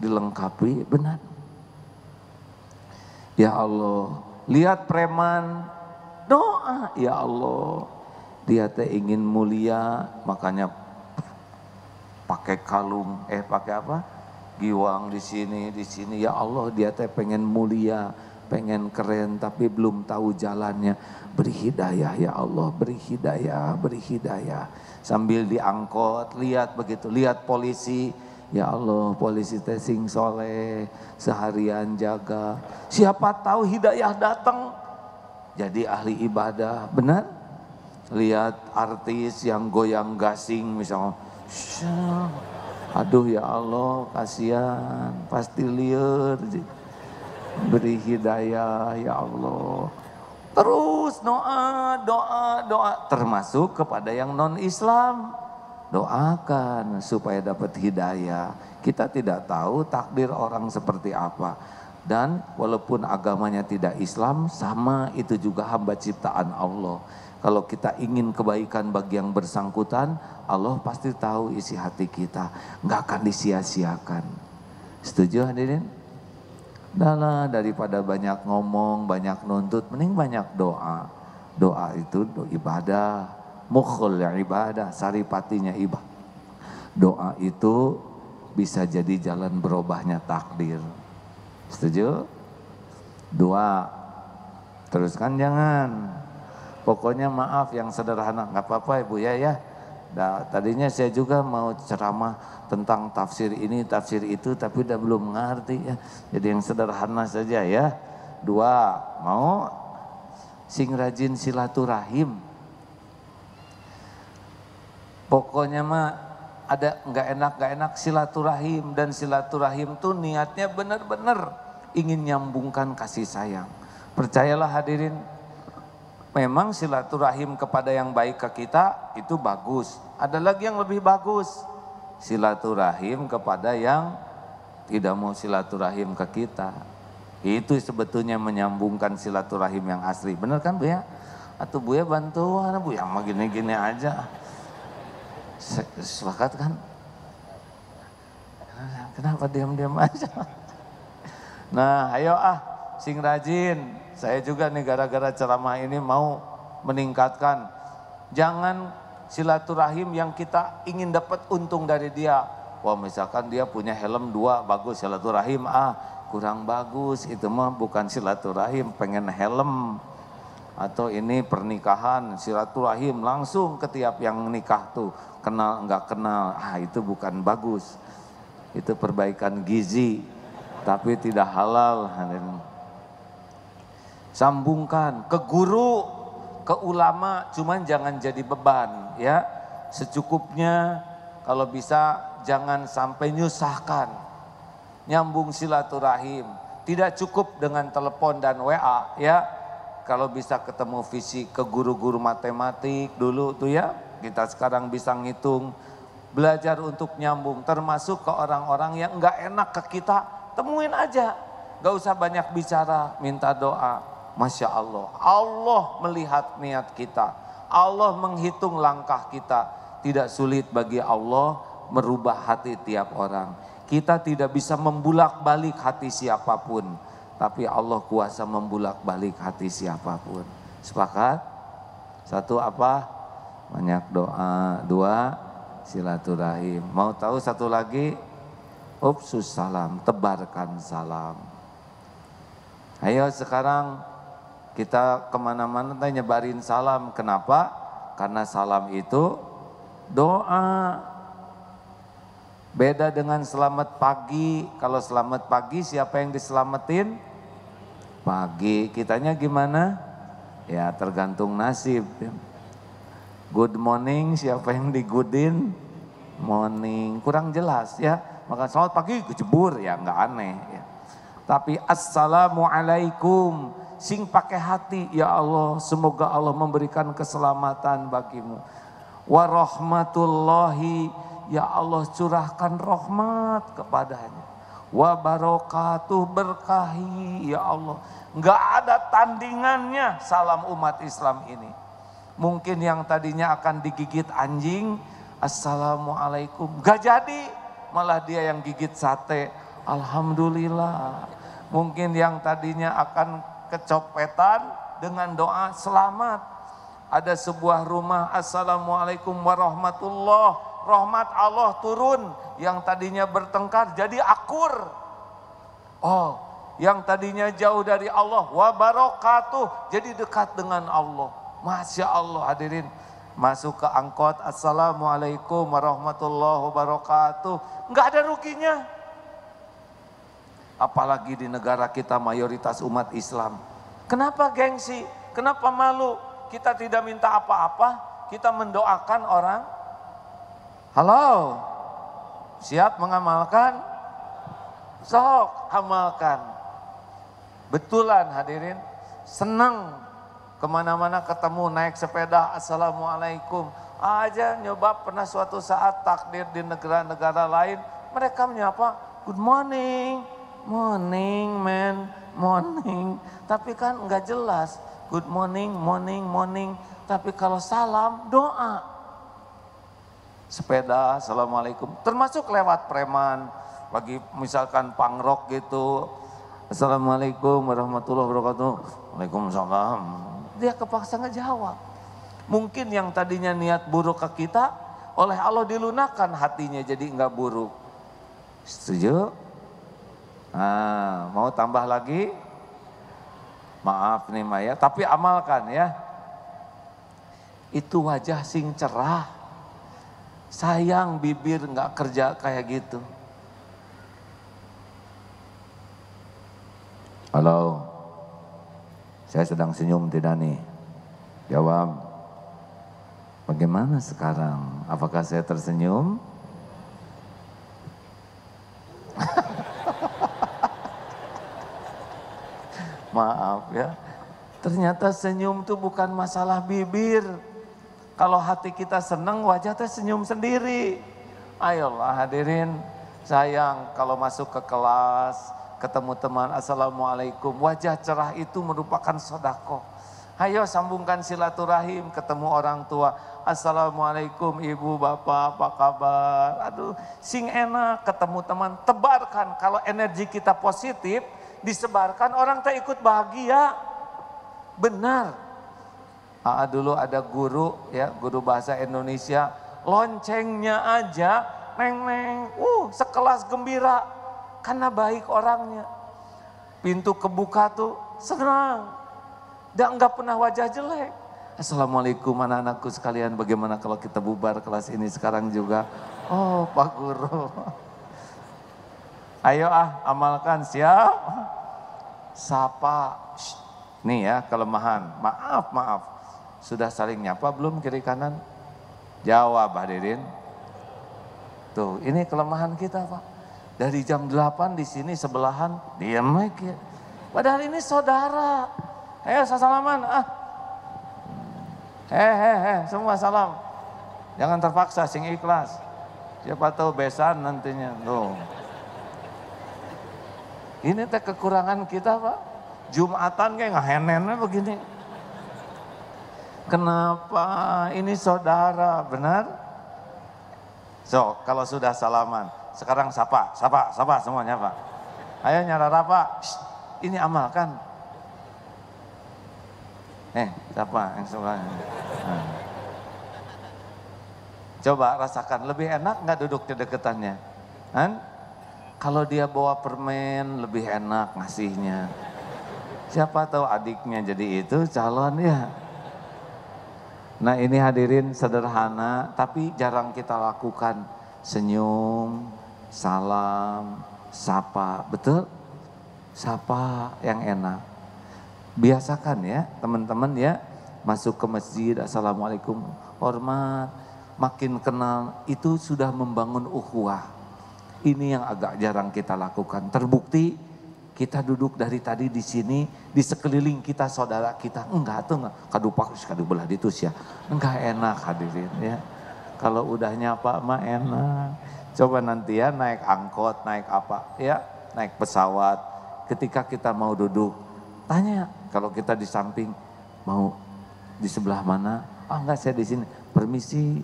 S1: dilengkapi benar. Ya Allah, lihat preman, doa ya Allah. Dia teh ingin mulia, makanya pakai kalung, pakai apa? Giwang di sini. Ya Allah, dia teh pengen mulia, pengen keren, tapi belum tahu jalannya. Beri hidayah ya Allah, beri hidayah. Sambil diangkut, lihat begitu, lihat polisi. Ya Allah, polisi teh sing soleh, seharian jaga. Siapa tahu hidayah datang, jadi ahli ibadah, benar? Lihat artis yang goyang gasing misalnya, aduh ya Allah kasihan, pasti liar. Beri hidayah ya Allah. Terus doa, termasuk kepada yang non Islam. Doakan supaya dapat hidayah. Kita tidak tahu takdir orang seperti apa. Dan walaupun agamanya tidak Islam, sama itu juga hamba ciptaan Allah. Kalau kita ingin kebaikan bagi yang bersangkutan, Allah pasti tahu isi hati kita, nggak akan disia-siakan. Setuju hadirin? Daripada banyak ngomong, banyak nuntut, mending banyak doa. Doa itu ibadah, mukhul ya ibadah, saripatinya ibadah. Doa itu bisa jadi jalan berubahnya takdir. Setuju? Dua, teruskan jangan. Pokoknya maaf yang sederhana, nggak apa-apa Ibu ya. Tadinya saya juga mau ceramah tentang tafsir ini, tafsir itu, tapi udah belum ngerti ya. Jadi yang sederhana saja ya. Dua, mau sing rajin silaturahim. Pokoknya mah ada nggak enak silaturahim, dan silaturahim tuh niatnya benar-benar ingin nyambungkan kasih sayang. Percayalah hadirin, memang silaturahim kepada yang baik ke kita itu bagus. Ada lagi yang lebih bagus, silaturahim kepada yang tidak mau silaturahim ke kita. Itu sebetulnya menyambungkan silaturahim yang asli. Benar kan Bu ya? Atau Bu ya bantuan Bu yang mau gini-gini aja. Sepakat kan? Kenapa diam-diam aja? Nah ayo sing rajin. Saya juga nih gara-gara ceramah ini mau meningkatkan. Jangan silaturahim yang kita ingin dapat untung dari dia. Wah misalkan dia punya helm 2 bagus, silaturahim kurang bagus, itu mah bukan silaturahim, pengen helm. Atau ini pernikahan, silaturahim langsung ke tiap yang nikah tuh, kenal enggak kenal, itu bukan bagus. Itu perbaikan gizi, tapi tidak halal. Sambungkan ke guru, ke ulama, cuman jangan jadi beban ya. Secukupnya, kalau bisa jangan sampai nyusahkan. Nyambung silaturahim, tidak cukup dengan telepon dan WA ya. Kalau bisa ketemu fisik, ke guru-guru matematik dulu tuh ya, kita sekarang bisa ngitung, belajar untuk nyambung, termasuk ke orang-orang yang enggak enak ke kita, temuin aja, gak usah banyak bicara, minta doa. Masya Allah, Allah melihat niat kita, Allah menghitung langkah kita, tidak sulit bagi Allah merubah hati tiap orang. Kita tidak bisa membulak-balik hati siapapun, tapi Allah kuasa membulak-balik hati siapapun. Sepakat? 1 apa? Banyak doa. 2 silaturahim. Mau tahu 1 lagi? Upsus salam, tebarkan salam. Ayo sekarang kita kemana-mana nyebarin salam. Kenapa? Karena salam itu doa. Beda dengan selamat pagi. Kalau selamat pagi siapa yang diselamatin? Pagi. Kitanya gimana? Ya tergantung nasib. Good morning, siapa yang di goodin? Morning. Kurang jelas ya. Maka selamat pagi kejebur ya nggak aneh ya. Tapi assalamualaikum, sing pakai hati, ya Allah semoga Allah memberikan keselamatan bagimu. Warahmatullahi, ya Allah curahkan rahmat kepadanya. Wa barakatuh, berkahi ya Allah. Enggak ada tandingannya salam umat Islam ini. Mungkin yang tadinya akan digigit anjing, assalamualaikum, gak jadi, malah dia yang gigit sate, alhamdulillah. Mungkin yang tadinya akan kecopetan, dengan doa selamat. Ada sebuah rumah, assalamualaikum warahmatullah, rahmat Allah turun, yang tadinya bertengkar jadi akur. Oh, yang tadinya jauh dari Allah, wa barakatuh, jadi dekat dengan Allah. Masya Allah hadirin, masuk ke angkot, assalamualaikum warahmatullahi wabarakatuh, nggak ada ruginya. Apalagi di negara kita mayoritas umat Islam. Kenapa gengsi? Kenapa malu? Kita tidak minta apa-apa, kita mendoakan orang. Halo, siap mengamalkan? Sok, amalkan. Betulan hadirin, senang kemana-mana ketemu naik sepeda, assalamualaikum. Aja nyoba pernah suatu saat takdir di negara-negara lain, mereka menyapa, good morning, morning man, morning. Tapi kan enggak jelas, good morning, morning, morning. Tapi kalau salam, doa. Sepeda, assalamualaikum. Termasuk lewat preman, bagi misalkan pangrok gitu. Assalamualaikum warahmatullahi wabarakatuh. Waalaikumsalam. Dia kepaksa ngejawab. Mungkin yang tadinya niat buruk ke kita, oleh Allah dilunakkan hatinya jadi enggak buruk. Setuju? Nah, mau tambah lagi? Maaf nih Maya, tapi amalkan ya. Itu wajah sing cerah. Sayang bibir nggak kerja kayak gitu. Halo, saya sedang senyum tidak nih? Jawab. Bagaimana sekarang? Apakah saya tersenyum? Maaf ya. Ternyata senyum itu bukan masalah bibir. Kalau hati kita senang, wajah teh senyum sendiri. Ayolah hadirin, sayang kalau masuk ke kelas, ketemu teman, assalamualaikum, wajah cerah itu merupakan sedekah. Ayo sambungkan silaturahim, ketemu orang tua, assalamualaikum ibu bapak apa kabar. Aduh, sing enak ketemu teman, tebarkan. Kalau energi kita positif, disebarkan, orang tak ikut bahagia. Benar. Dulu ada guru ya, guru bahasa Indonesia, loncengnya aja neng sekelas gembira karena baik orangnya. Pintu kebuka tuh senang. Dan enggak pernah wajah jelek. Assalamualaikum anak-anakku sekalian, bagaimana kalau kita bubar kelas ini sekarang juga? Oh Pak Guru. Ayo amalkan, siap? Sapa. Nih ya kelemahan, maaf. Sudah saling nyapa belum kiri kanan? Jawab hadirin. Tuh ini kelemahan kita Pak. Dari jam 8 di sini sebelahan, diam aja. Padahal ini saudara. Ayo salaman semua salam. Jangan terpaksa, sing ikhlas. Siapa tahu besan nantinya. Tuh. Ini teh kekurangan kita Pak. Jumatan kayak ngehenennya begini. Kenapa? Ini saudara, benar? So, kalau sudah salaman, sekarang sapa semuanya Pak. Ayo nyarara Pak. Ini amalkan. Siapa yang sebelahnya? Coba rasakan, lebih enak nggak duduk di deketannya? Kan? Kalau dia bawa permen lebih enak ngasihnya. Siapa tahu adiknya jadi itu calon ya. Nah ini hadirin sederhana tapi jarang kita lakukan. Senyum, salam, sapa, betul? Sapa yang enak. Biasakan ya teman-teman ya, masuk ke masjid, assalamualaikum, hormat, makin kenal, itu sudah membangun ukhuwah. Ini yang agak jarang kita lakukan. Terbukti kita duduk dari tadi di sini, di sekeliling kita saudara kita, enggak kadupak kadu belah ditus ya, enggak enak hadirin ya. Kalau udah nyapa mah enak. Coba nanti ya naik angkot, naik apa ya, naik pesawat, ketika kita mau duduk, tanya kalau kita di samping, mau di sebelah mana? Enggak saya di sini. Permisi,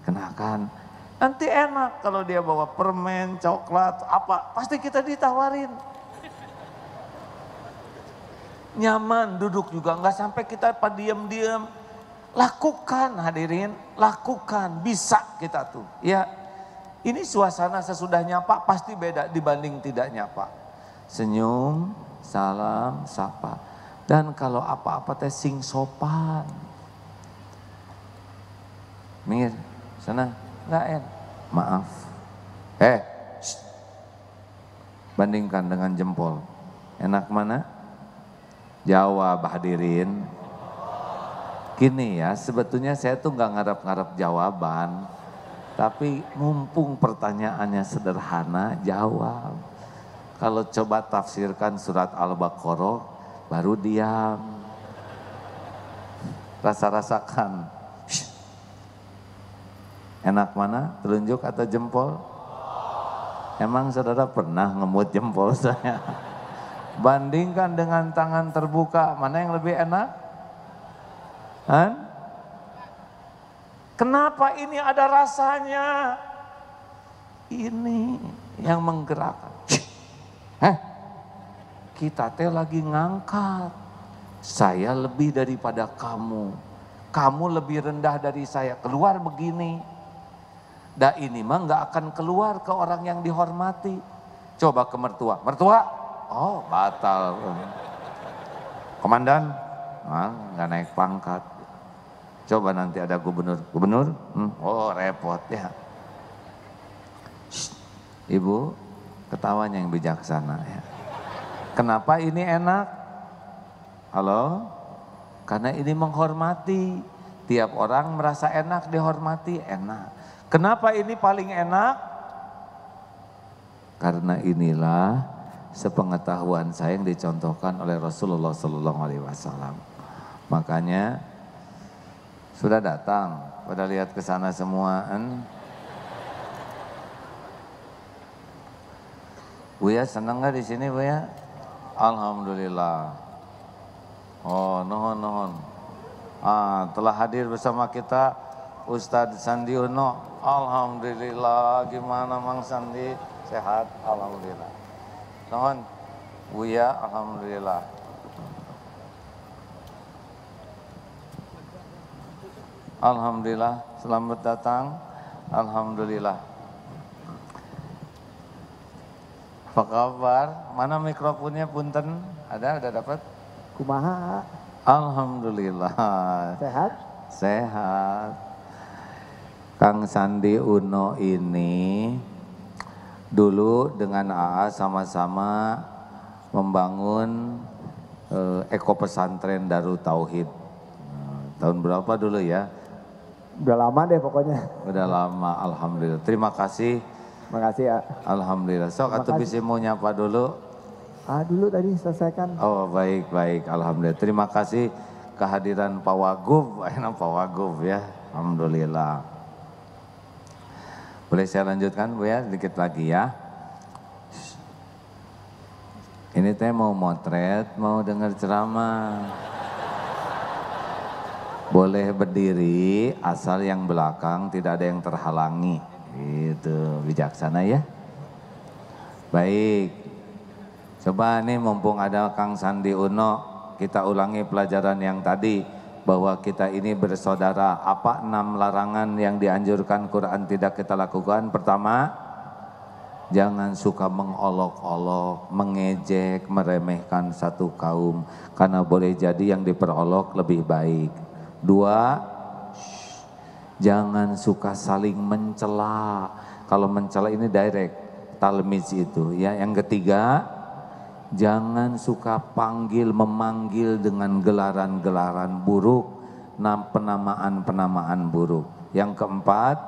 S1: kenakan. Nanti enak kalau dia bawa permen, coklat, apa, pasti kita ditawarin. Nyaman duduk juga, enggak sampai kita diam-diam. Lakukan hadirin, lakukan, bisa kita tuh. Ya, ini suasana sesudah nyapa pasti beda dibanding tidak nyapa. Senyum, salam, sapa. Dan kalau apa-apa teh sing sopan. Mir, sana, enggak maaf. Bandingkan dengan jempol. Enak mana? Jawab hadirin. Gini ya, sebetulnya saya tuh nggak ngarep-ngarep jawaban. Tapi mumpung pertanyaannya sederhana, jawab. Kalau coba tafsirkan surat Al-Baqarah, baru diam. Rasa-rasakan. Enak mana? Telunjuk atau jempol? Emang saudara pernah ngemut jempol saya? Bandingkan dengan tangan terbuka, mana yang lebih enak? Kenapa ini ada rasanya? Ini yang menggerakkan. Kita teh lagi ngangkat. Saya lebih daripada kamu. Kamu lebih rendah dari saya. Keluar begini. Ini mah nggak akan keluar ke orang yang dihormati. Coba ke mertua. Mertua? Oh batal. Komandan? Nggak naik pangkat. Coba nanti ada gubernur. Gubernur? Oh repot ya. Ibu, ketawanya yang bijaksana ya. Kenapa ini enak? Halo? Karena ini menghormati. Tiap orang merasa enak dihormati, enak. Kenapa ini paling enak? Karena inilah sepengetahuan saya yang dicontohkan oleh Rasulullah Sallallahu Alaihi Wasallam. Makanya sudah datang, pada lihat ke sana semua. Buya senang nggak di sini Buya? Alhamdulillah. Oh, nuhun. Telah hadir bersama kita Ustadz Sandi Uno. Alhamdulillah. Gimana Mang Sandi? Sehat? Alhamdulillah. Nuhun. Buya, alhamdulillah. Alhamdulillah. Selamat datang. Alhamdulillah. Apa kabar? Mana mikrofonnya punten? Ada dapat?
S2: Kumaha?
S1: Alhamdulillah.
S2: Sehat?
S1: Sehat. Kang Sandi Uno ini dulu dengan AA sama-sama membangun Eko Pesantren Darut Tauhid. Tahun berapa dulu ya?
S2: Udah lama deh pokoknya.
S1: Udah lama, alhamdulillah. Terima kasih.
S2: Makasih ya.
S1: Alhamdulillah. Sok atuh bisa mau nyapa dulu.
S2: Dulu tadi selesaikan.
S1: Oh baik, alhamdulillah. Terima kasih kehadiran Pak Wagub, enak Pak Wagub ya. Alhamdulillah. Boleh saya lanjutkan Bu ya, sedikit lagi ya. Ini teh mau motret, mau dengar ceramah. Boleh berdiri, asal yang belakang tidak ada yang terhalangi. Itu bijaksana ya. Baik. Coba nih mumpung ada Kang Sandi Uno, kita ulangi pelajaran yang tadi bahwa kita ini bersaudara. Apa 6 larangan yang dianjurkan Quran tidak kita lakukan? Pertama, jangan suka mengolok-olok, mengejek, meremehkan satu kaum karena boleh jadi yang diperolok lebih baik. 2, jangan suka saling mencela. Kalau mencela ini direct, talmiz itu ya. Yang ketiga, jangan suka memanggil dengan gelaran-gelaran buruk, penamaan-penamaan buruk. Yang keempat,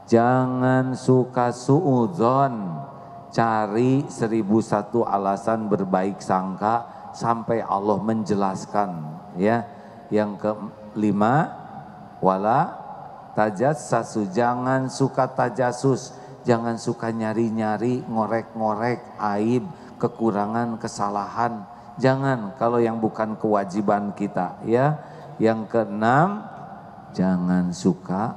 S1: jangan suka suudzon, cari 1001 alasan berbaik sangka sampai Allah menjelaskan ya. Yang kelima, wala tajassasu, jangan suka tajasus, jangan suka nyari-nyari, ngorek-ngorek aib, kekurangan, kesalahan. Jangan kalau yang bukan kewajiban kita ya. Yang keenam, jangan suka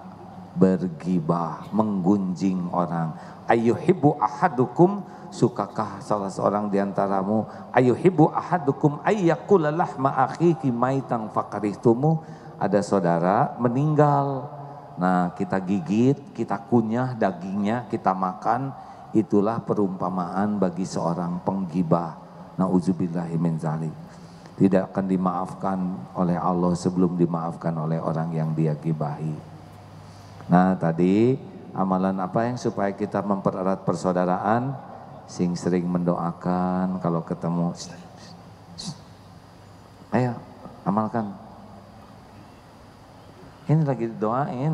S1: bergibah, menggunjing orang. Ayyuhibbu ahadukum, sukakah salah seorang diantaramu, ayyuhibbu ahadukum ayyakula lahma akhihi maitan fakarihtumu. Ada saudara meninggal, nah kita gigit, kita kunyah dagingnya, kita makan, itulah perumpamaan bagi seorang penggibah. Nauzubillahi min dzalik. Tidak akan dimaafkan oleh Allah sebelum dimaafkan oleh orang yang dia gibahi. Nah tadi amalan apa yang supaya kita mempererat persaudaraan? Sing sering mendoakan kalau ketemu. Ayo amalkan. Ini lagi doain.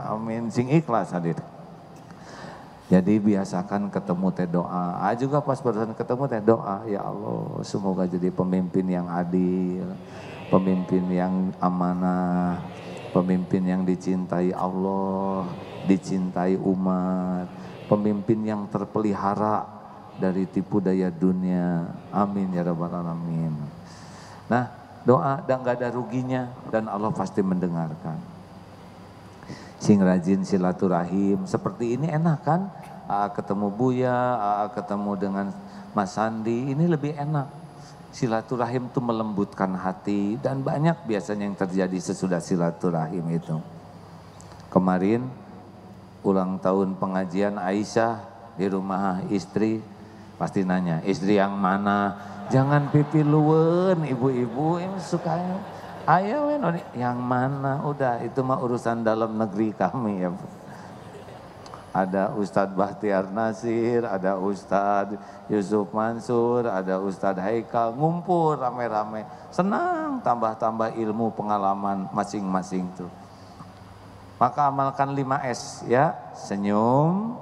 S1: Amin. Sing ikhlas hadir. Jadi biasakan ketemu teh doa. Juga pas barusan ketemu teh doa. Ya Allah, semoga jadi pemimpin yang adil, pemimpin yang amanah, pemimpin yang dicintai Allah, dicintai umat, pemimpin yang terpelihara dari tipu daya dunia. Amin ya rabbal alamin. Nah, doa dan gak ada ruginya dan Allah pasti mendengarkan. Sing rajin silaturahim seperti ini enak kan? Ketemu Buya, ketemu dengan Mas Sandi, ini lebih enak. Silaturahim itu melembutkan hati dan banyak biasanya yang terjadi sesudah silaturahim itu. Kemarin ulang tahun pengajian Aisyah di rumah istri, pasti nanya, istri yang mana? Jangan pipi luwen, ibu-ibu yang sukanya. Ayo yang mana? Udah itu mah urusan dalam negeri kami ya. Ada Ustadz Bahtiar Nasir, ada Ustadz Yusuf Mansur, ada Ustadz Haikal, ngumpul rame-rame. Senang tambah-tambah ilmu pengalaman masing-masing tuh. Maka amalkan 5S ya, senyum,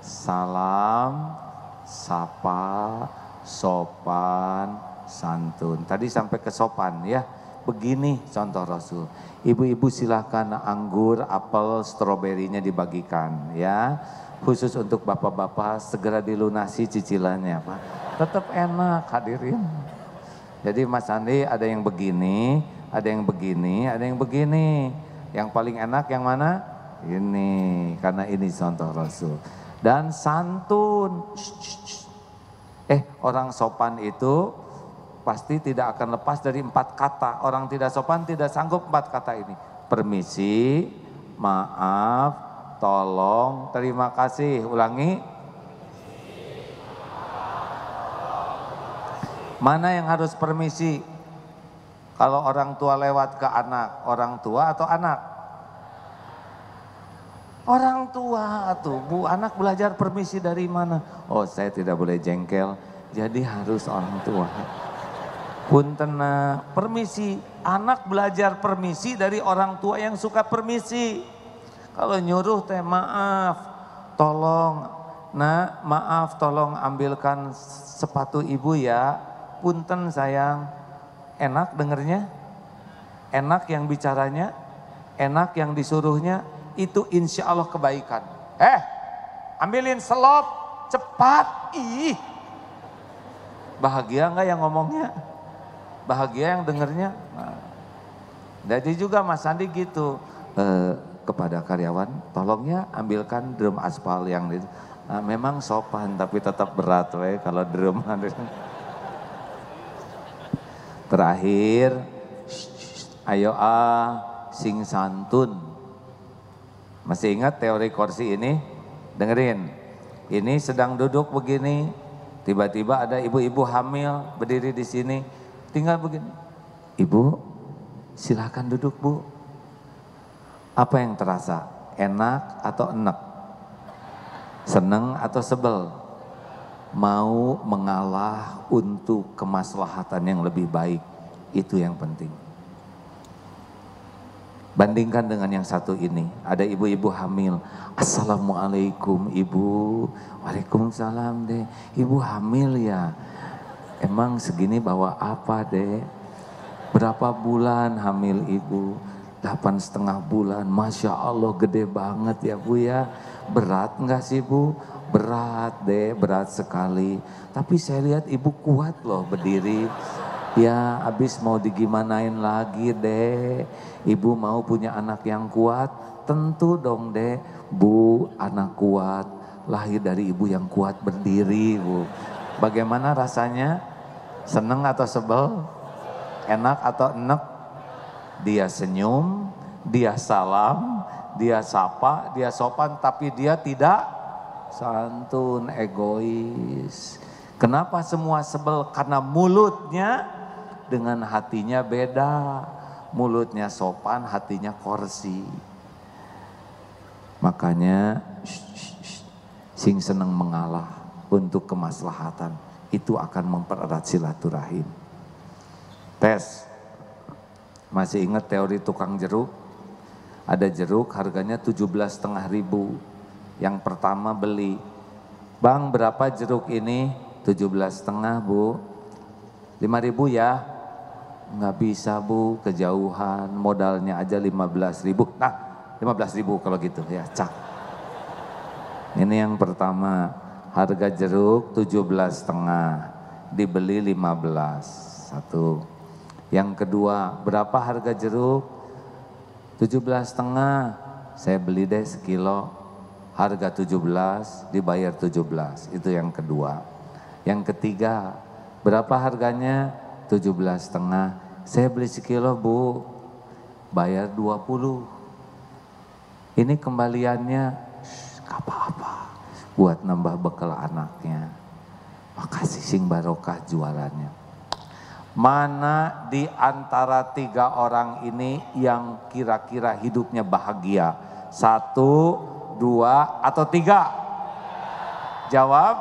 S1: salam, sapa, sopan, santun. Tadi sampai ke sopan ya. Begini contoh Rasul. Ibu-ibu silakan anggur, apel, stroberinya dibagikan ya. Khusus untuk bapak-bapak segera dilunasi cicilannya Pak. Tetap enak hadirin. Jadi Mas Andi ada yang begini, ada yang begini, ada yang begini. Yang paling enak yang mana? Ini, karena ini contoh Rasul. Dan santun. Orang sopan itu pasti tidak akan lepas dari 4 kata. Orang tidak sopan tidak sanggup 4 kata ini. Permisi, maaf, tolong, terima kasih. Ulangi. Mana yang harus permisi? Kalau orang tua lewat ke anak, orang tua atau anak? Orang tua tuh, Bu, anak belajar permisi dari mana? Oh, saya tidak boleh jengkel, jadi harus orang tua. Punten, permisi, anak belajar permisi dari orang tua yang suka permisi. Kalau nyuruh teh maaf, tolong, nak maaf tolong ambilkan sepatu ibu ya. Punten sayang, enak dengernya, enak yang bicaranya, enak yang disuruhnya, itu insya Allah kebaikan. Ambilin selop, cepat, ih. Bahagia enggak yang ngomongnya? Bahagia yang dengernya? Jadi juga Mas Andi gitu, kepada karyawan, tolong ya ambilkan drum aspal yang itu. Memang sopan tapi tetap berat kalau drum. Terakhir, ayo sing santun. Masih ingat teori kursi ini? Dengerin, ini sedang duduk begini, tiba-tiba ada ibu-ibu hamil berdiri di sini, tinggal begini. Ibu, silakan duduk Bu. Apa yang terasa? Enak atau enek? Seneng atau sebel? Mau mengalah untuk kemaslahatan yang lebih baik, itu yang penting. Bandingkan dengan yang satu ini, ada ibu-ibu hamil, Assalamualaikum Ibu, Waalaikumsalam deh, Ibu hamil ya, emang segini bawa apa deh, berapa bulan hamil Ibu, 8,5 bulan, Masya Allah gede banget ya Bu ya, berat enggak sih Bu? Berat deh, berat sekali. Tapi saya lihat ibu kuat loh berdiri. Ya habis mau digimanain lagi deh. Ibu mau punya anak yang kuat? Tentu dong deh. Bu, anak kuat. Lahir dari ibu yang kuat berdiri Bu. Bagaimana rasanya? Seneng atau sebel? Enak atau enek? Dia senyum, dia salam, dia sapa, dia sopan. Tapi dia tidak santun, egois. Kenapa semua sebel? Karena mulutnya dengan hatinya beda. Mulutnya sopan, hatinya korsi. Makanya sing seneng mengalah untuk kemaslahatan, itu akan mempererat silaturahim. Tes. Masih ingat teori tukang jeruk? Ada jeruk harganya 17.500. Yang pertama beli, Bang berapa jeruk ini? 17,5 Bu. 5.000 ya? Nggak bisa Bu, kejauhan, modalnya aja 15.000. Nah 15.000 kalau gitu ya, cak. Ini yang pertama, harga jeruk 17,5, dibeli 15, satu. Yang kedua, berapa harga jeruk? 17,5, saya beli deh sekilo. Harga 17, dibayar 17, itu yang kedua. Yang ketiga, berapa harganya? 17,5, saya beli sekilo Bu, bayar 20. Ini kembaliannya, gak apa-apa, buat nambah bekal anaknya. Makasih sing barokah jualannya. Mana di antara 3 orang ini yang kira-kira hidupnya bahagia? 1, 2, atau 3? Jawab.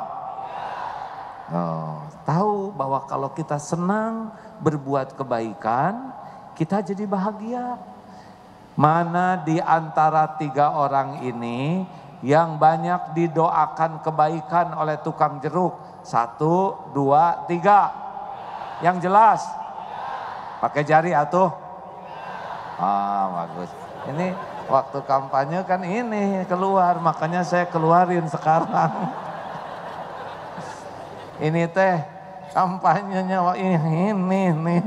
S1: Tahu bahwa kalau kita senang berbuat kebaikan, kita jadi bahagia. Mana di antara 3 orang ini yang banyak didoakan kebaikan oleh tukang jeruk? 1, 2, 3. Yang jelas. Pakai jari atuh. Bagus. Ini waktu kampanye kan ini keluar, makanya saya keluarin sekarang. Ini teh kampanyenya ini nih.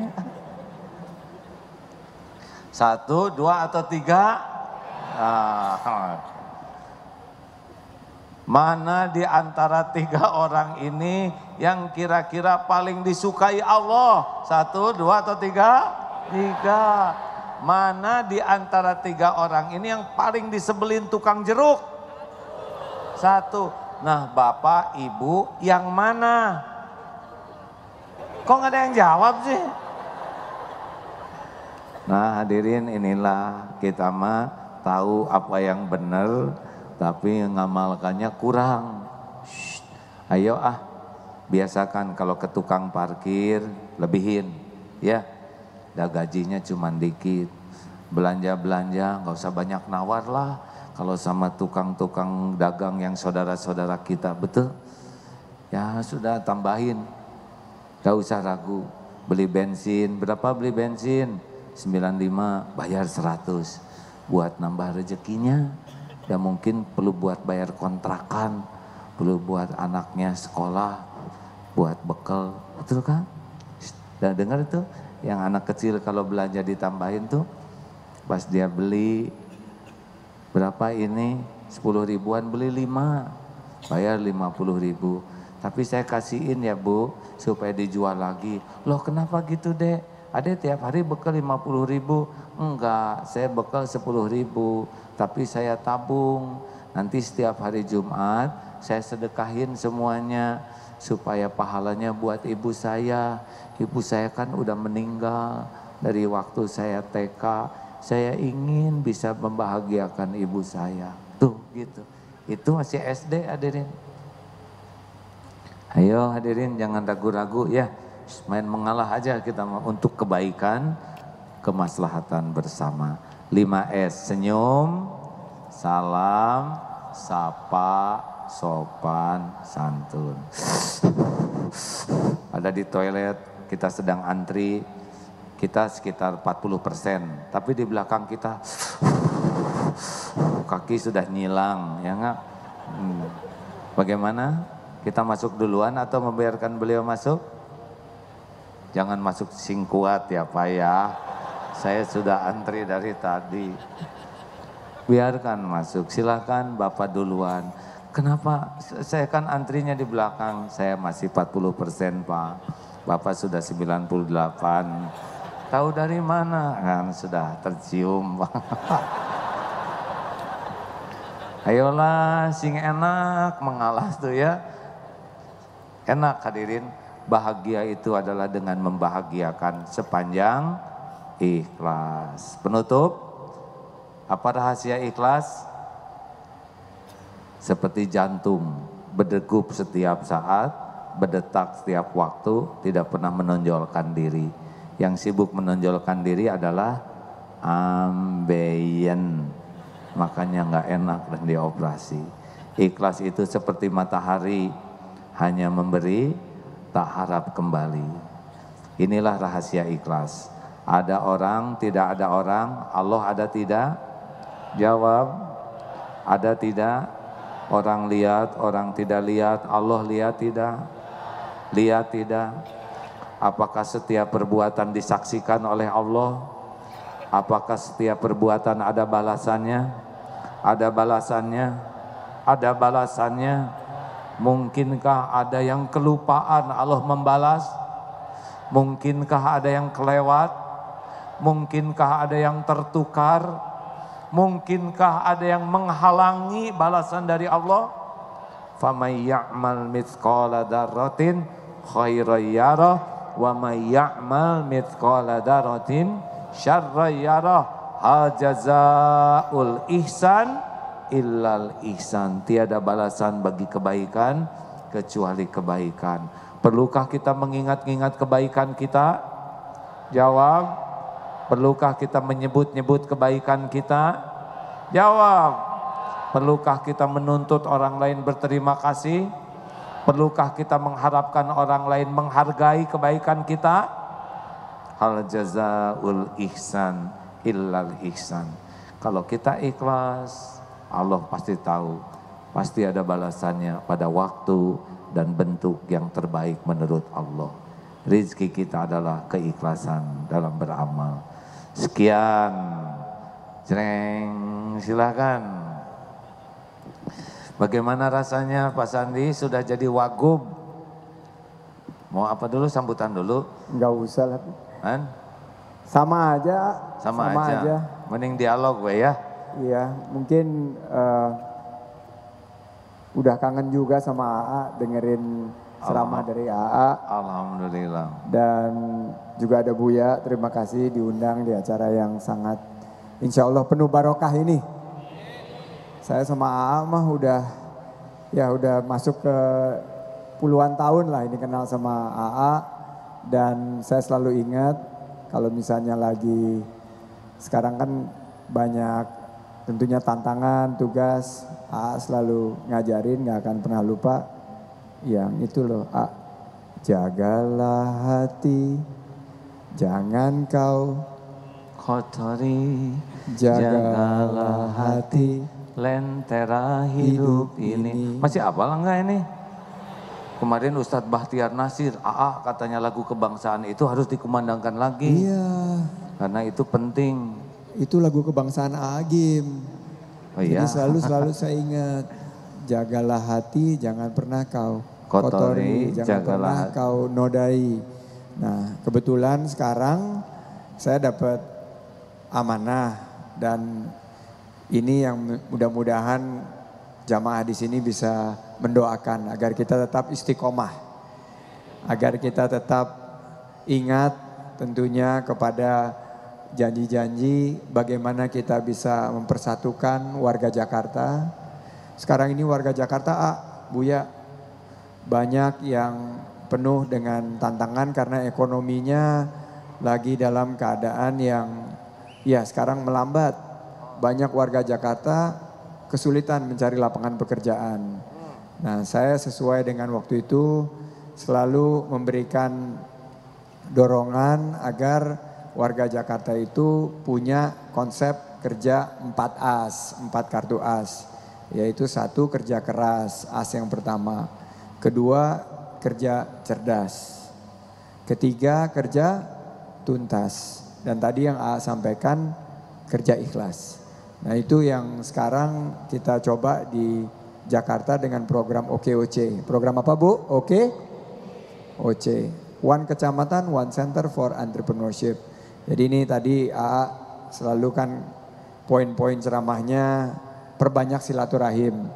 S1: 1, 2 atau 3? Mana di antara 3 orang ini yang kira-kira paling disukai Allah? 1, 2 atau 3? 3. Mana di antara 3 orang ini yang paling disebelin tukang jeruk? 1. Nah, Bapak, Ibu, yang mana? Kok nggak ada yang jawab sih? Nah, hadirin, inilah kita mah tahu apa yang benar, tapi ngamalkannya kurang. Ayo biasakan kalau ke tukang parkir, lebihin, ya. Dah gajinya cuma dikit. Belanja-belanja, nggak usah banyak nawar lah. Kalau sama tukang-tukang dagang yang saudara-saudara kita, betul? Ya sudah tambahin, gak usah ragu. Beli bensin, berapa beli bensin? 95, bayar 100. Buat nambah rezekinya. Ya mungkin perlu buat bayar kontrakan, perlu buat anaknya sekolah, buat bekal, betul kan? Dan dengar itu, yang anak kecil kalau belanja ditambahin tuh, pas dia beli, berapa ini? 10 ribuan, beli 5, bayar 50 ribu. Tapi saya kasihin ya Bu, supaya dijual lagi. Loh kenapa gitu Dek? Ada tiap hari bekal 50 ribu. Enggak, saya bekal 10 ribu. Tapi saya tabung. Nanti setiap hari Jumat, saya sedekahin semuanya. Supaya pahalanya buat ibu saya. Ibu saya kan udah meninggal dari waktu saya TK. Saya ingin bisa membahagiakan ibu saya. Tuh gitu. Itu masih SD hadirin. Ayo hadirin jangan ragu-ragu ya. Main mengalah aja kita untuk kebaikan, kemaslahatan bersama. 5S, senyum, salam, sapa, sopan, santun. Ada di toilet, kita sedang antri, kita sekitar 40%, tapi di belakang kita kaki sudah nyilang, ya enggak? Bagaimana? Kita masuk duluan atau membiarkan beliau masuk? Jangan masuk sing kuat ya Pak ya. Saya sudah antri dari tadi. Biarkan masuk, silakan Bapak duluan. Kenapa? Saya kan antrinya di belakang, saya masih 40% Pak. Bapak sudah 98. Tahu dari mana? Kan sudah tercium Pak. Ayolah sing enak mengalah tuh ya. Enak hadirin, bahagia itu adalah dengan membahagiakan sepanjang ikhlas. Penutup, apa rahasia ikhlas? Seperti jantung, berdegup setiap saat, berdetak setiap waktu, tidak pernah menonjolkan diri. Yang sibuk menonjolkan diri adalah ambeien, makanya nggak enak dan dioperasi. Ikhlas itu seperti matahari, hanya memberi, tak harap kembali. Inilah rahasia ikhlas. Ada orang, tidak ada orang, Allah ada tidak? Jawab, ada tidak? Orang lihat, orang tidak lihat, Allah lihat tidak? Lihat tidak? Apakah setiap perbuatan disaksikan oleh Allah? Apakah setiap perbuatan ada balasannya? Ada balasannya? Ada balasannya? Mungkinkah ada yang kelupaan Allah membalas? Mungkinkah ada yang kelewat? Mungkinkah ada yang tertukar? Mungkinkah ada yang menghalangi balasan dari Allah? Famay ya'mal mithqala dzarratin khairan yarah wa may ya'mal mithqala dzarratin syarran yarah. Hal jazaa'ul ihsan illal ihsan. Tiada balasan bagi kebaikan kecuali kebaikan. Perlukah kita mengingat-ingat kebaikan kita? Jawab. Perlukah kita menyebut-nyebut kebaikan kita? Jawab. Perlukah kita menuntut orang lain berterima kasih? Perlukah kita mengharapkan orang lain menghargai kebaikan kita? Hal jazaul ihsan illal ihsan. Kalau kita ikhlas, Allah pasti tahu, pasti ada balasannya pada waktu dan bentuk yang terbaik menurut Allah. Rizki kita adalah keikhlasan dalam beramal. Sekian, jreng, silakan. Bagaimana rasanya Pak Sandi sudah jadi wagub? Mau apa dulu, sambutan dulu?
S2: Enggak usah lah.
S1: Kan?
S2: Sama aja.
S1: Sama aja. Mending dialog we ya.
S2: Iya, mungkin udah kangen juga sama AA, dengerin ceramah dari AA.
S1: Alhamdulillah.
S2: Dan juga ada Buya, terima kasih diundang di acara yang sangat insya Allah penuh barokah ini. Saya sama AA mah udah masuk ke puluhan tahun lah ini kenal sama AA. Dan saya selalu ingat kalau misalnya lagi sekarang kan banyak tentunya tantangan, tugas, AA selalu ngajarin, gak akan pernah lupa. Yang itu loh, jagalah hati, jangan kau
S1: kotori,
S2: jagalah hati,
S1: lentera hidup ini. Masih hafal enggak ini? Kemarin Ustadz Bahtiar Nasir, katanya lagu kebangsaan itu harus dikumandangkan lagi.
S2: Iya.
S1: Karena itu penting.
S2: Itu lagu kebangsaan Agim.
S1: Oh iya.
S2: Jadi selalu saya ingat, jagalah hati, jangan pernah kau kotori, jangan pernah kau nodai. Nah, kebetulan sekarang saya dapat amanah dan ini yang mudah-mudahan jamaah di sini bisa mendoakan agar kita tetap istiqomah, agar kita tetap ingat tentunya kepada janji-janji bagaimana kita bisa mempersatukan warga Jakarta. Sekarang ini warga Jakarta, Buya, banyak yang penuh dengan tantangan karena ekonominya lagi dalam keadaan yang ya sekarang melambat. Banyak warga Jakarta kesulitan mencari lapangan pekerjaan. Nah, saya sesuai dengan waktu itu selalu memberikan dorongan agar warga Jakarta itu punya konsep kerja 4 AS, 4 kartu AS. Yaitu 1 kerja keras, AS yang pertama. Kedua, kerja cerdas. Ketiga, kerja tuntas. Dan tadi yang A sampaikan, kerja ikhlas. Nah, itu yang sekarang kita coba di Jakarta dengan program OKOC. Program apa, Bu? OC. One Kecamatan, One Center for Entrepreneurship. Jadi ini tadi AA selalu kan poin-poin ceramahnya perbanyak silaturahim.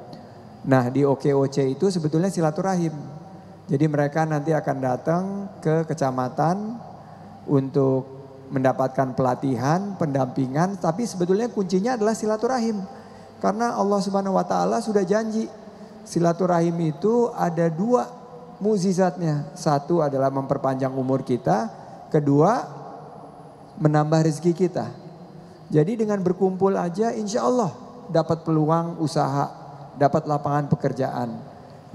S2: Nah, di OKOC itu sebetulnya silaturahim. Jadi mereka nanti akan datang ke kecamatan untuk mendapatkan pelatihan, pendampingan, tapi sebetulnya kuncinya adalah silaturahim. Karena Allah Subhanahu wa taala sudah janji silaturahim itu ada 2 mukjizatnya. 1 adalah memperpanjang umur kita, kedua menambah rezeki kita. Jadi dengan berkumpul aja insya Allah dapat peluang usaha, dapat lapangan pekerjaan.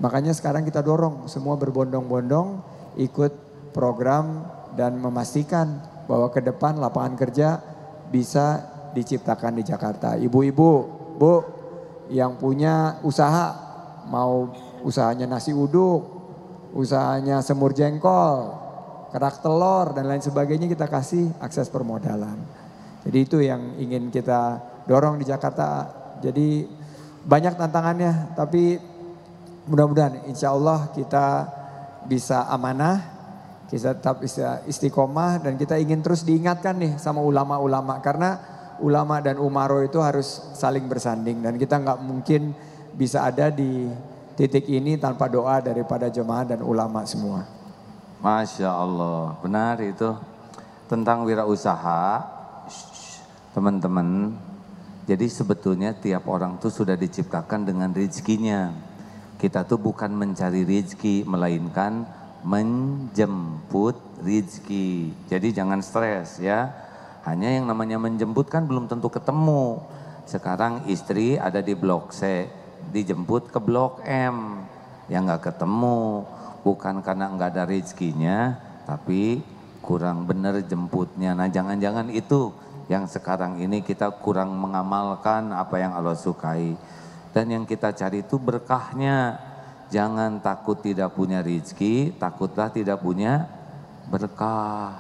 S2: Makanya sekarang kita dorong semua berbondong-bondong ikut program dan memastikan bahwa ke depan lapangan kerja bisa diciptakan di Jakarta. Ibu-ibu, Bu, yang punya usaha, mau usahanya nasi uduk, usahanya semur jengkol, kerak telur dan lain sebagainya, kita kasih akses permodalan. Jadi itu yang ingin kita dorong di Jakarta. Jadi banyak tantangannya, tapi mudah-mudahan insya Allah kita bisa amanah, kita tetap istiqomah, dan kita ingin terus diingatkan nih sama ulama-ulama. Karena ulama dan umaro itu harus saling bersanding, dan kita nggak mungkin bisa ada di titik ini tanpa doa daripada jemaah dan ulama semua.
S1: Masya Allah, benar itu. Tentang wirausaha, teman-teman. Jadi sebetulnya tiap orang tuh sudah diciptakan dengan rezekinya. Kita tuh bukan mencari rezeki, melainkan menjemput rezeki. Jadi jangan stres ya. Hanya yang namanya menjemput kan belum tentu ketemu. Sekarang istri ada di blok C, dijemput ke blok M, ya nggak ketemu. Bukan karena nggak ada rezekinya, tapi kurang bener jemputnya. Nah jangan-jangan itu yang sekarang ini kita kurang mengamalkan apa yang Allah sukai. Dan yang kita cari itu berkahnya. Jangan takut tidak punya rezeki, takutlah tidak punya berkah.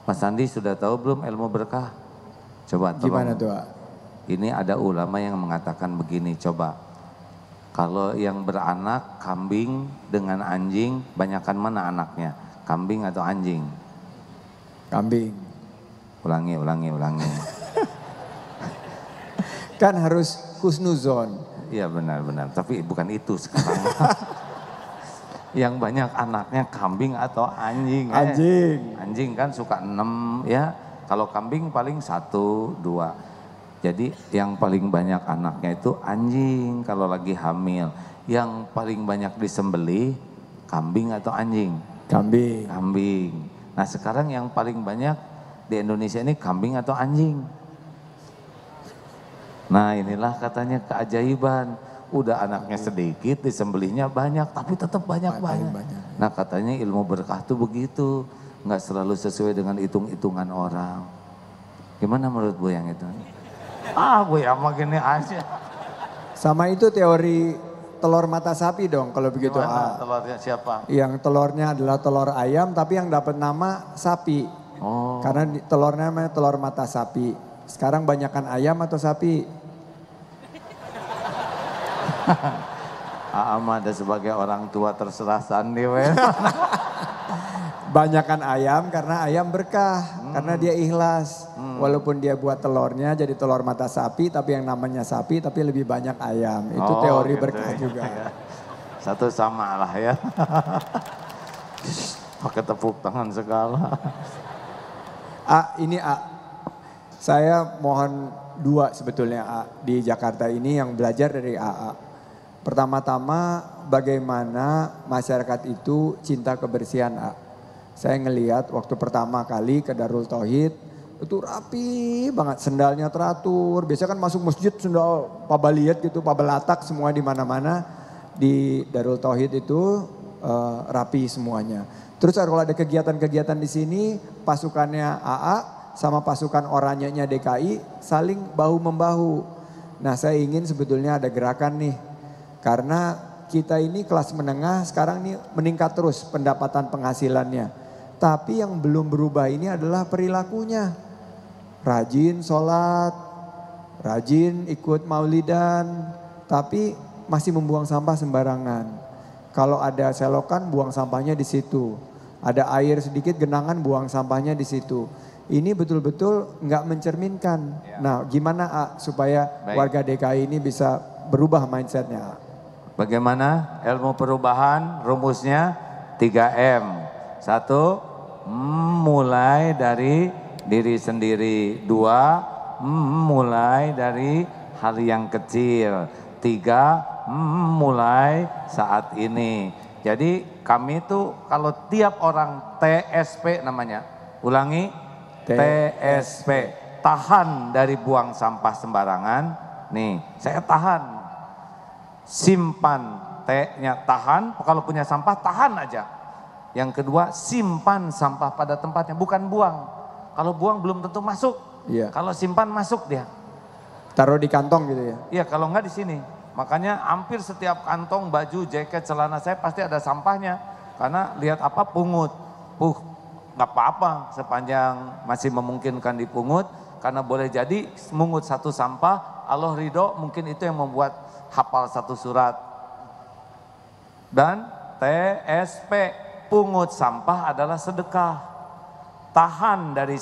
S1: Mas Andi sudah tahu belum ilmu berkah? Coba tolong.
S2: Gimana tuh?
S1: Ini ada ulama yang mengatakan begini, coba. Kalau yang beranak kambing dengan anjing, banyakan mana anaknya? Kambing atau anjing?
S2: Kambing.
S1: Ulangi.
S2: Kan harus husnuzon.
S1: Iya benar, tapi bukan itu sekarang. Yang banyak anaknya kambing atau anjing? Anjing kan suka 6 ya. Kalau kambing paling 1, 2. Jadi yang paling banyak anaknya itu anjing kalau lagi hamil. Yang paling banyak disembelih kambing atau anjing? Kambing. Nah sekarang yang paling banyak di Indonesia ini kambing atau anjing? Nah inilah katanya keajaiban. Udah anaknya sedikit, disembelihnya banyak, tapi tetap banyak. Nah katanya ilmu berkah tuh begitu. Nggak selalu sesuai dengan hitung-hitungan orang. Gimana menurut Bu yang itu? Bu ya makin aja.
S2: Sama itu teori telur mata sapi dong kalau begitu.
S1: Gimana telurnya siapa?
S2: Yang telurnya adalah telur ayam tapi yang dapat nama sapi.
S1: Oh.
S2: Karena telurnya namanya telur mata sapi. Sekarang banyakkan ayam atau sapi?
S1: Ada sebagai orang tua terserah Sandi.
S2: Banyakan ayam karena ayam berkah, karena dia ikhlas. Walaupun dia buat telurnya jadi telur mata sapi, tapi yang namanya sapi tapi lebih banyak ayam. Itu teori gitu berkah juga.
S1: Satu sama lah ya. Pakai tepuk tangan segala.
S2: Saya mohon 2 sebetulnya di Jakarta ini yang belajar dari AA. Pertama-tama bagaimana masyarakat itu cinta kebersihan Saya ngelihat waktu pertama kali ke Darul Tauhid itu rapi banget, sendalnya teratur. Biasanya kan masuk masjid sendal pabaliat gitu, pabelatak semua di mana-mana. Di Darul Tauhid itu rapi semuanya. Terus kalau ada kegiatan-kegiatan di sini, pasukannya AA sama pasukan oranyenya DKI saling bahu-membahu. Nah saya ingin sebetulnya ada gerakan nih. Karena kita ini kelas menengah sekarang ini meningkat terus pendapatan penghasilannya. Tapi yang belum berubah ini adalah perilakunya. Rajin sholat, rajin ikut maulidan, tapi masih membuang sampah sembarangan. Kalau ada selokan buang sampahnya di situ. Ada air sedikit genangan buang sampahnya di situ. Ini betul-betul nggak mencerminkan. Nah gimana supaya warga DKI ini bisa berubah mindsetnya?
S1: Bagaimana ilmu perubahan rumusnya 3M. 1, mulai dari diri sendiri. 2, mulai dari hal yang kecil. 3, mulai saat ini. Jadi kami tuh kalau tiap orang TSP namanya. Ulangi, TSP. Tahan dari buang sampah sembarangan. Nih, saya tahan. Simpan, T-nya tahan, kalau punya sampah tahan aja. Yang kedua, simpan sampah pada tempatnya, bukan buang. Kalau buang belum tentu masuk.
S2: Iya.
S1: Kalau simpan masuk dia.
S2: Taruh di kantong gitu ya?
S1: Iya, kalau enggak di sini. Makanya hampir setiap kantong, baju, jaket, celana saya pasti ada sampahnya. Karena lihat apa, pungut. Nggak apa-apa sepanjang masih memungkinkan dipungut. Karena boleh jadi mungut satu sampah, Allah ridho, mungkin itu yang membuat hafal satu surat. Dan TSP, pungut sampah adalah sedekah. Tahan dari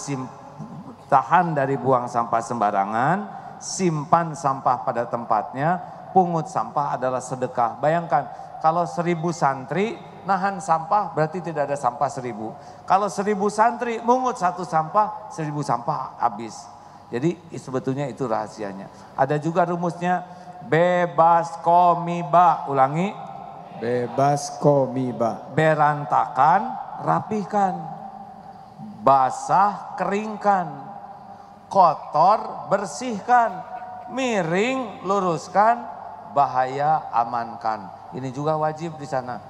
S1: buang sampah sembarangan, simpan sampah pada tempatnya, pungut sampah adalah sedekah. Bayangkan kalau 1000 santri nahan sampah berarti tidak ada sampah 1000. Kalau 1000 santri mungut satu sampah, 1000 sampah habis. Jadi sebetulnya itu rahasianya. Ada juga rumusnya bebas komiba. Ulangi.
S2: Bebas komiba.
S1: Berantakan, rapihkan. Basah, keringkan. Kotor, bersihkan. miring luruskan, bahaya amankan. Ini juga wajib di sana.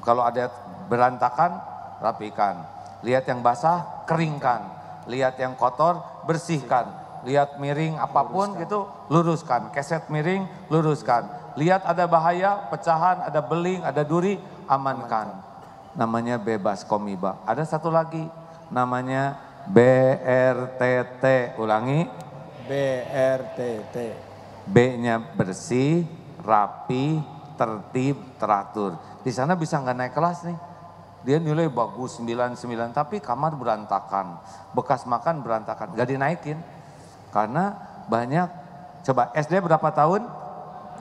S1: Kalau ada berantakan, rapikan. Lihat yang basah, keringkan. Lihat yang kotor, bersihkan. Lihat miring apapun gitu, luruskan. Keset miring, luruskan. Lihat ada bahaya, pecahan, ada beling, ada duri, amankan. Namanya bebas komiba. Ada satu lagi, namanya BRTT. Ulangi.
S2: BRTT.
S1: B-nya bersih, rapi, tertib, teratur. Di sana bisa nggak naik kelas nih. Dia nilai bagus 99, tapi kamar berantakan. Bekas makan berantakan, nggak dinaikin. Karena banyak, coba SD berapa tahun?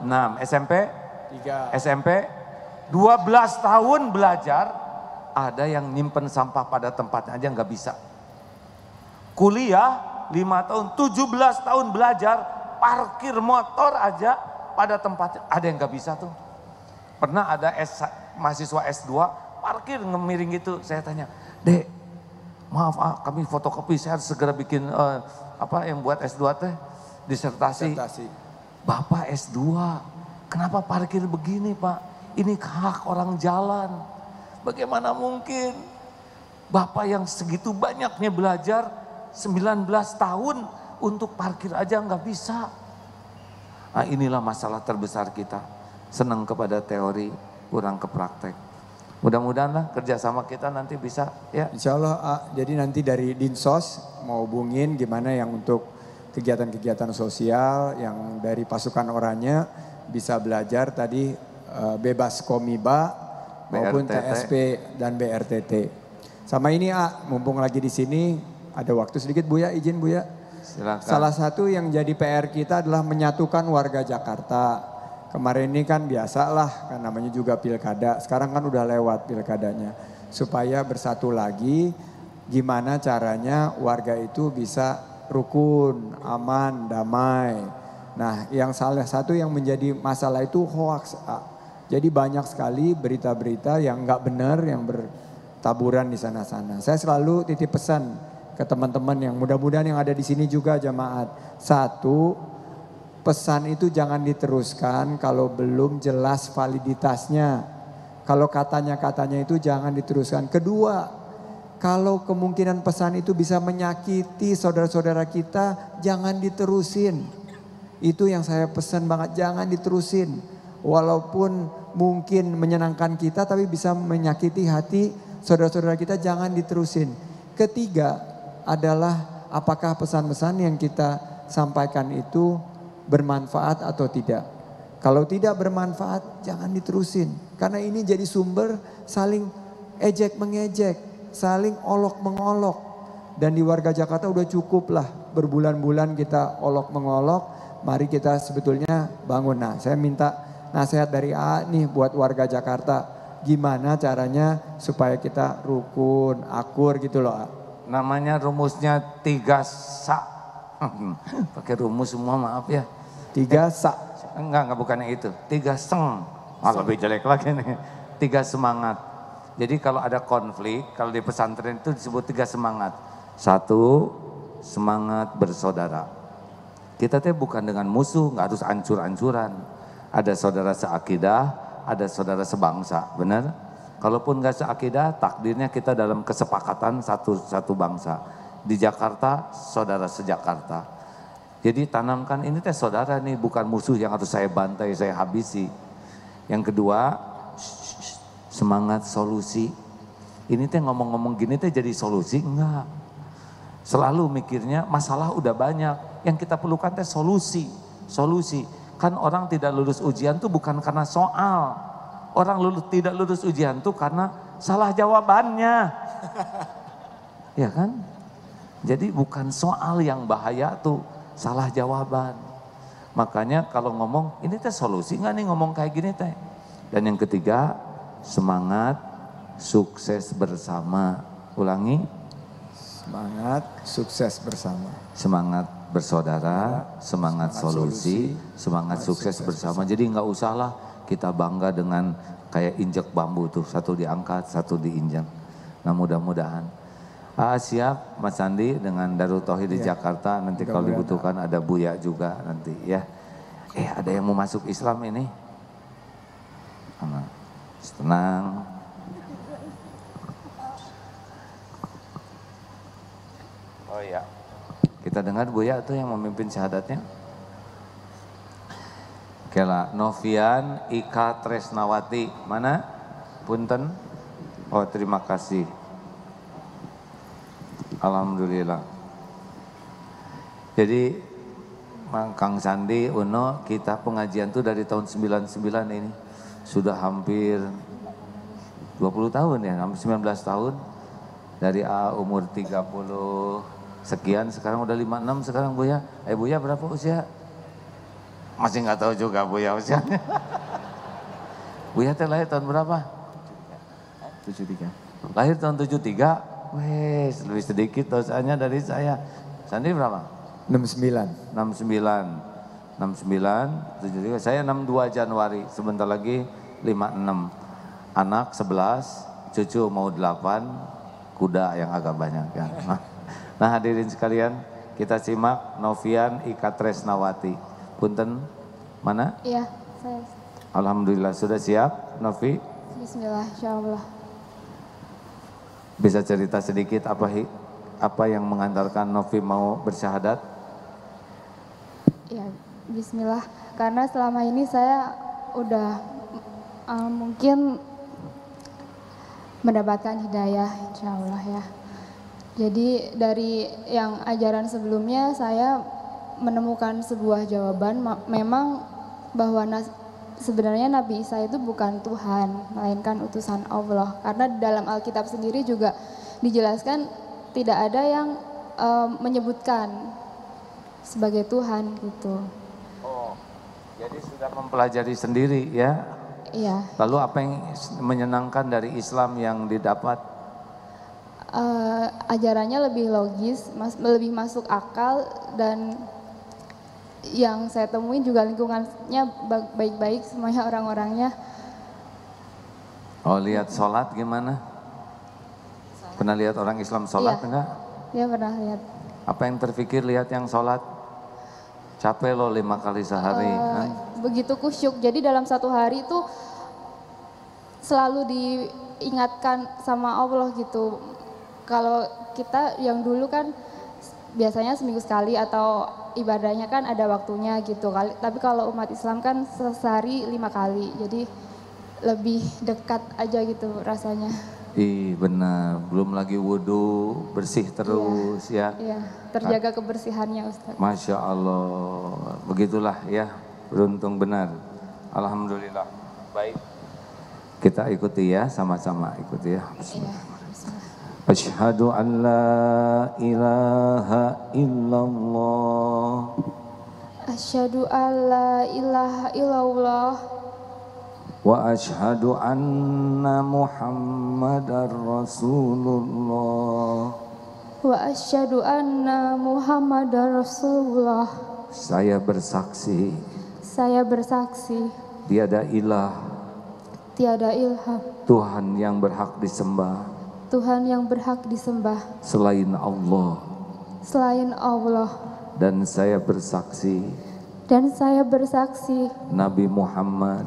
S1: 6, SMP?
S2: 3.
S1: SMP 12 tahun belajar. Ada yang nyimpen sampah pada tempatnya aja nggak bisa. Kuliah 5 tahun, 17 tahun belajar, parkir motor aja pada tempatnya, ada yang nggak bisa tuh. Pernah ada mahasiswa S2, parkir ngemiring gitu, saya tanya, Dek, maaf kami fotokopi, saya harus segera bikin yang buat S2 teh, disertasi. Bapak S2, kenapa parkir begini Pak? Ini hak orang jalan. Bagaimana mungkin Bapak yang segitu banyaknya belajar 19 tahun untuk parkir aja nggak bisa. Nah, inilah masalah terbesar kita. Senang kepada teori, kurang ke praktek. Mudah-mudahan lah kerjasama kita nanti bisa ya.
S2: Insya Allah, jadi nanti dari Dinsos mau hubungin gimana yang untuk kegiatan-kegiatan sosial yang dari pasukan oranye bisa belajar tadi bebas komiba maupun TSP dan BRTT. Sama ini mumpung lagi di sini ada waktu sedikit Buya, izin Buya.
S1: Silakan.
S2: Salah satu yang jadi PR kita adalah menyatukan warga Jakarta. Kemarin ini kan biasalah, kan namanya juga pilkada. Sekarang kan udah lewat pilkadanya. Supaya bersatu lagi, gimana caranya warga itu bisa rukun, aman, damai. Nah, yang salah satu yang menjadi masalah itu hoax. Jadi banyak sekali berita-berita yang nggak benar, yang bertaburan di sana-sana. Saya selalu titip pesan ke teman-teman yang mudah-mudahan yang ada di sini juga jamaat. Satu, pesan itu jangan diteruskan kalau belum jelas validitasnya. Kalau katanya-katanya itu jangan diteruskan. Kedua, kalau kemungkinan pesan itu bisa menyakiti saudara-saudara kita, jangan diterusin. Itu yang saya pesan banget, jangan diterusin. Walaupun mungkin menyenangkan kita tapi bisa menyakiti hati saudara-saudara kita, jangan diterusin. Ketiga adalah apakah pesan-pesan yang kita sampaikan itu bermanfaat atau tidak. Kalau tidak bermanfaat jangan diterusin. Karena ini jadi sumber saling ejek mengejek, saling olok mengolok. Dan di warga Jakarta udah cukup lah berbulan-bulan kita olok mengolok. Mari kita sebetulnya bangun. Nah, saya minta nasihat dari nih buat warga Jakarta. Gimana caranya supaya kita rukun, akur gitu loh.
S1: Namanya rumusnya 3 sa. Pakai rumus semua, maaf ya.
S2: 3 sa.
S1: Enggak bukannya itu. 3 seng. Lebih jelek lagi nih. 3 semangat. Jadi kalau ada konflik, kalau di pesantren itu disebut 3 semangat. 1, semangat bersaudara. Kita tuh bukan dengan musuh, nggak harus ancur-ancuran. Ada saudara seakidah, ada saudara sebangsa, benar? Kalaupun nggak seakidah, takdirnya kita dalam kesepakatan satu bangsa. Di Jakarta, saudara sejakarta. Jadi tanamkan ini teh saudara nih, bukan musuh yang harus saya bantai, saya habisi. Yang kedua, semangat solusi. Ini teh ngomong-ngomong gini teh jadi solusi? Enggak. Selalu mikirnya masalah udah banyak, yang kita perlukan teh solusi. Kan orang tidak lulus ujian tuh bukan karena soal. Orang tidak lulus ujian tuh karena salah jawabannya. Ya kan? Jadi bukan soal yang bahaya tuh, salah jawaban. Makanya kalau ngomong, ini teh solusi nggak nih ngomong kayak gini teh. Dan yang ketiga, semangat sukses bersama. Ulangi.
S2: Semangat sukses bersama.
S1: Semangat bersaudara, semangat solusi, semangat sukses bersama. Jadi nggak usahlah kita bangga dengan kayak injek bambu tuh, satu diangkat, satu diinjak. Nah mudah-mudahan Siap Mas Sandi dengan Darul Tauhid di Jakarta. Nanti kalau dibutuhkan ada Buya juga nanti ya. Ada yang mau masuk Islam ini? Tenang. Oh iya. Kita dengar Buya itu yang memimpin syahadatnya. Kela Novian Ika Tresnawati. Mana? Punten. Oh, terima kasih. Alhamdulillah. Jadi Kang Sandi, Uno, kita pengajian tuh dari tahun 99 ini. Sudah hampir 20 tahun ya, hampir 19 tahun. Dari umur 30 sekian, sekarang udah 56 sekarang Buya. Buya berapa usia? Masih nggak tahu juga Buya usianya. Buya teh lahir tahun berapa? 73. Lahir tahun 73. Wes, lebih sedikit dosanya dari saya. Sandi berapa?
S2: 69.
S1: 73. Saya 62 Januari, sebentar lagi 56. Anak 11, cucu mau 8, kuda yang agak banyak kan. Nah hadirin sekalian, kita simak Novian Ika Tresnawati. Punten, mana?
S3: Iya, saya.
S1: Alhamdulillah, sudah siap Novi?
S3: Bismillah, insyaallah.
S1: Bisa cerita sedikit apa yang mengantarkan Novi mau bersyahadat?
S3: Ya, bismillah. Karena selama ini saya udah mungkin mendapatkan hidayah, insyaallah ya. Jadi dari yang ajaran sebelumnya saya menemukan sebuah jawaban memang bahwa sebenarnya Nabi Isa itu bukan Tuhan, melainkan utusan Allah. Karena dalam Alkitab sendiri juga dijelaskan tidak ada yang menyebutkan sebagai Tuhan gitu.
S1: Oh, jadi sudah mempelajari sendiri ya?
S3: Iya.
S1: Lalu apa yang menyenangkan dari Islam yang didapat?
S3: Ajarannya lebih logis, lebih masuk akal, dan yang saya temuin juga lingkungannya baik-baik semuanya orang-orangnya.
S1: Oh, lihat sholat gimana? Pernah lihat orang Islam sholat enggak?
S3: Iya pernah lihat.
S1: Apa yang terpikir lihat yang sholat? Capek loh 5 kali sehari.
S3: Begitu kusyuk, jadi dalam satu hari itu selalu diingatkan sama Allah gitu. Kalau kita yang dulu kan biasanya seminggu sekali atau ibadahnya kan ada waktunya gitu. Tapi kalau umat Islam kan sehari 5 kali, jadi lebih dekat aja gitu rasanya.
S1: Benar, belum lagi wudhu, bersih terus ya.
S3: Iya, terjaga kebersihannya Ustaz.
S1: Masya Allah, begitulah ya, beruntung benar. Alhamdulillah, baik. Kita ikuti ya, sama-sama ikuti ya. Bismillah. Asyhadu an la ilaha illallah.
S3: Asyhadu an la ilaha illallah.
S1: Wa asyhadu anna Muhammadar Rasulullah.
S3: Wa asyhadu anna Muhammadar Rasulullah.
S1: Saya bersaksi.
S3: Saya bersaksi.
S1: Tiada ilah.
S3: Tiada ilah.
S1: Tuhan yang berhak disembah.
S3: Tuhan yang berhak disembah
S1: selain Allah.
S3: Selain Allah.
S1: Dan saya bersaksi.
S3: Dan saya bersaksi.
S1: Nabi Muhammad.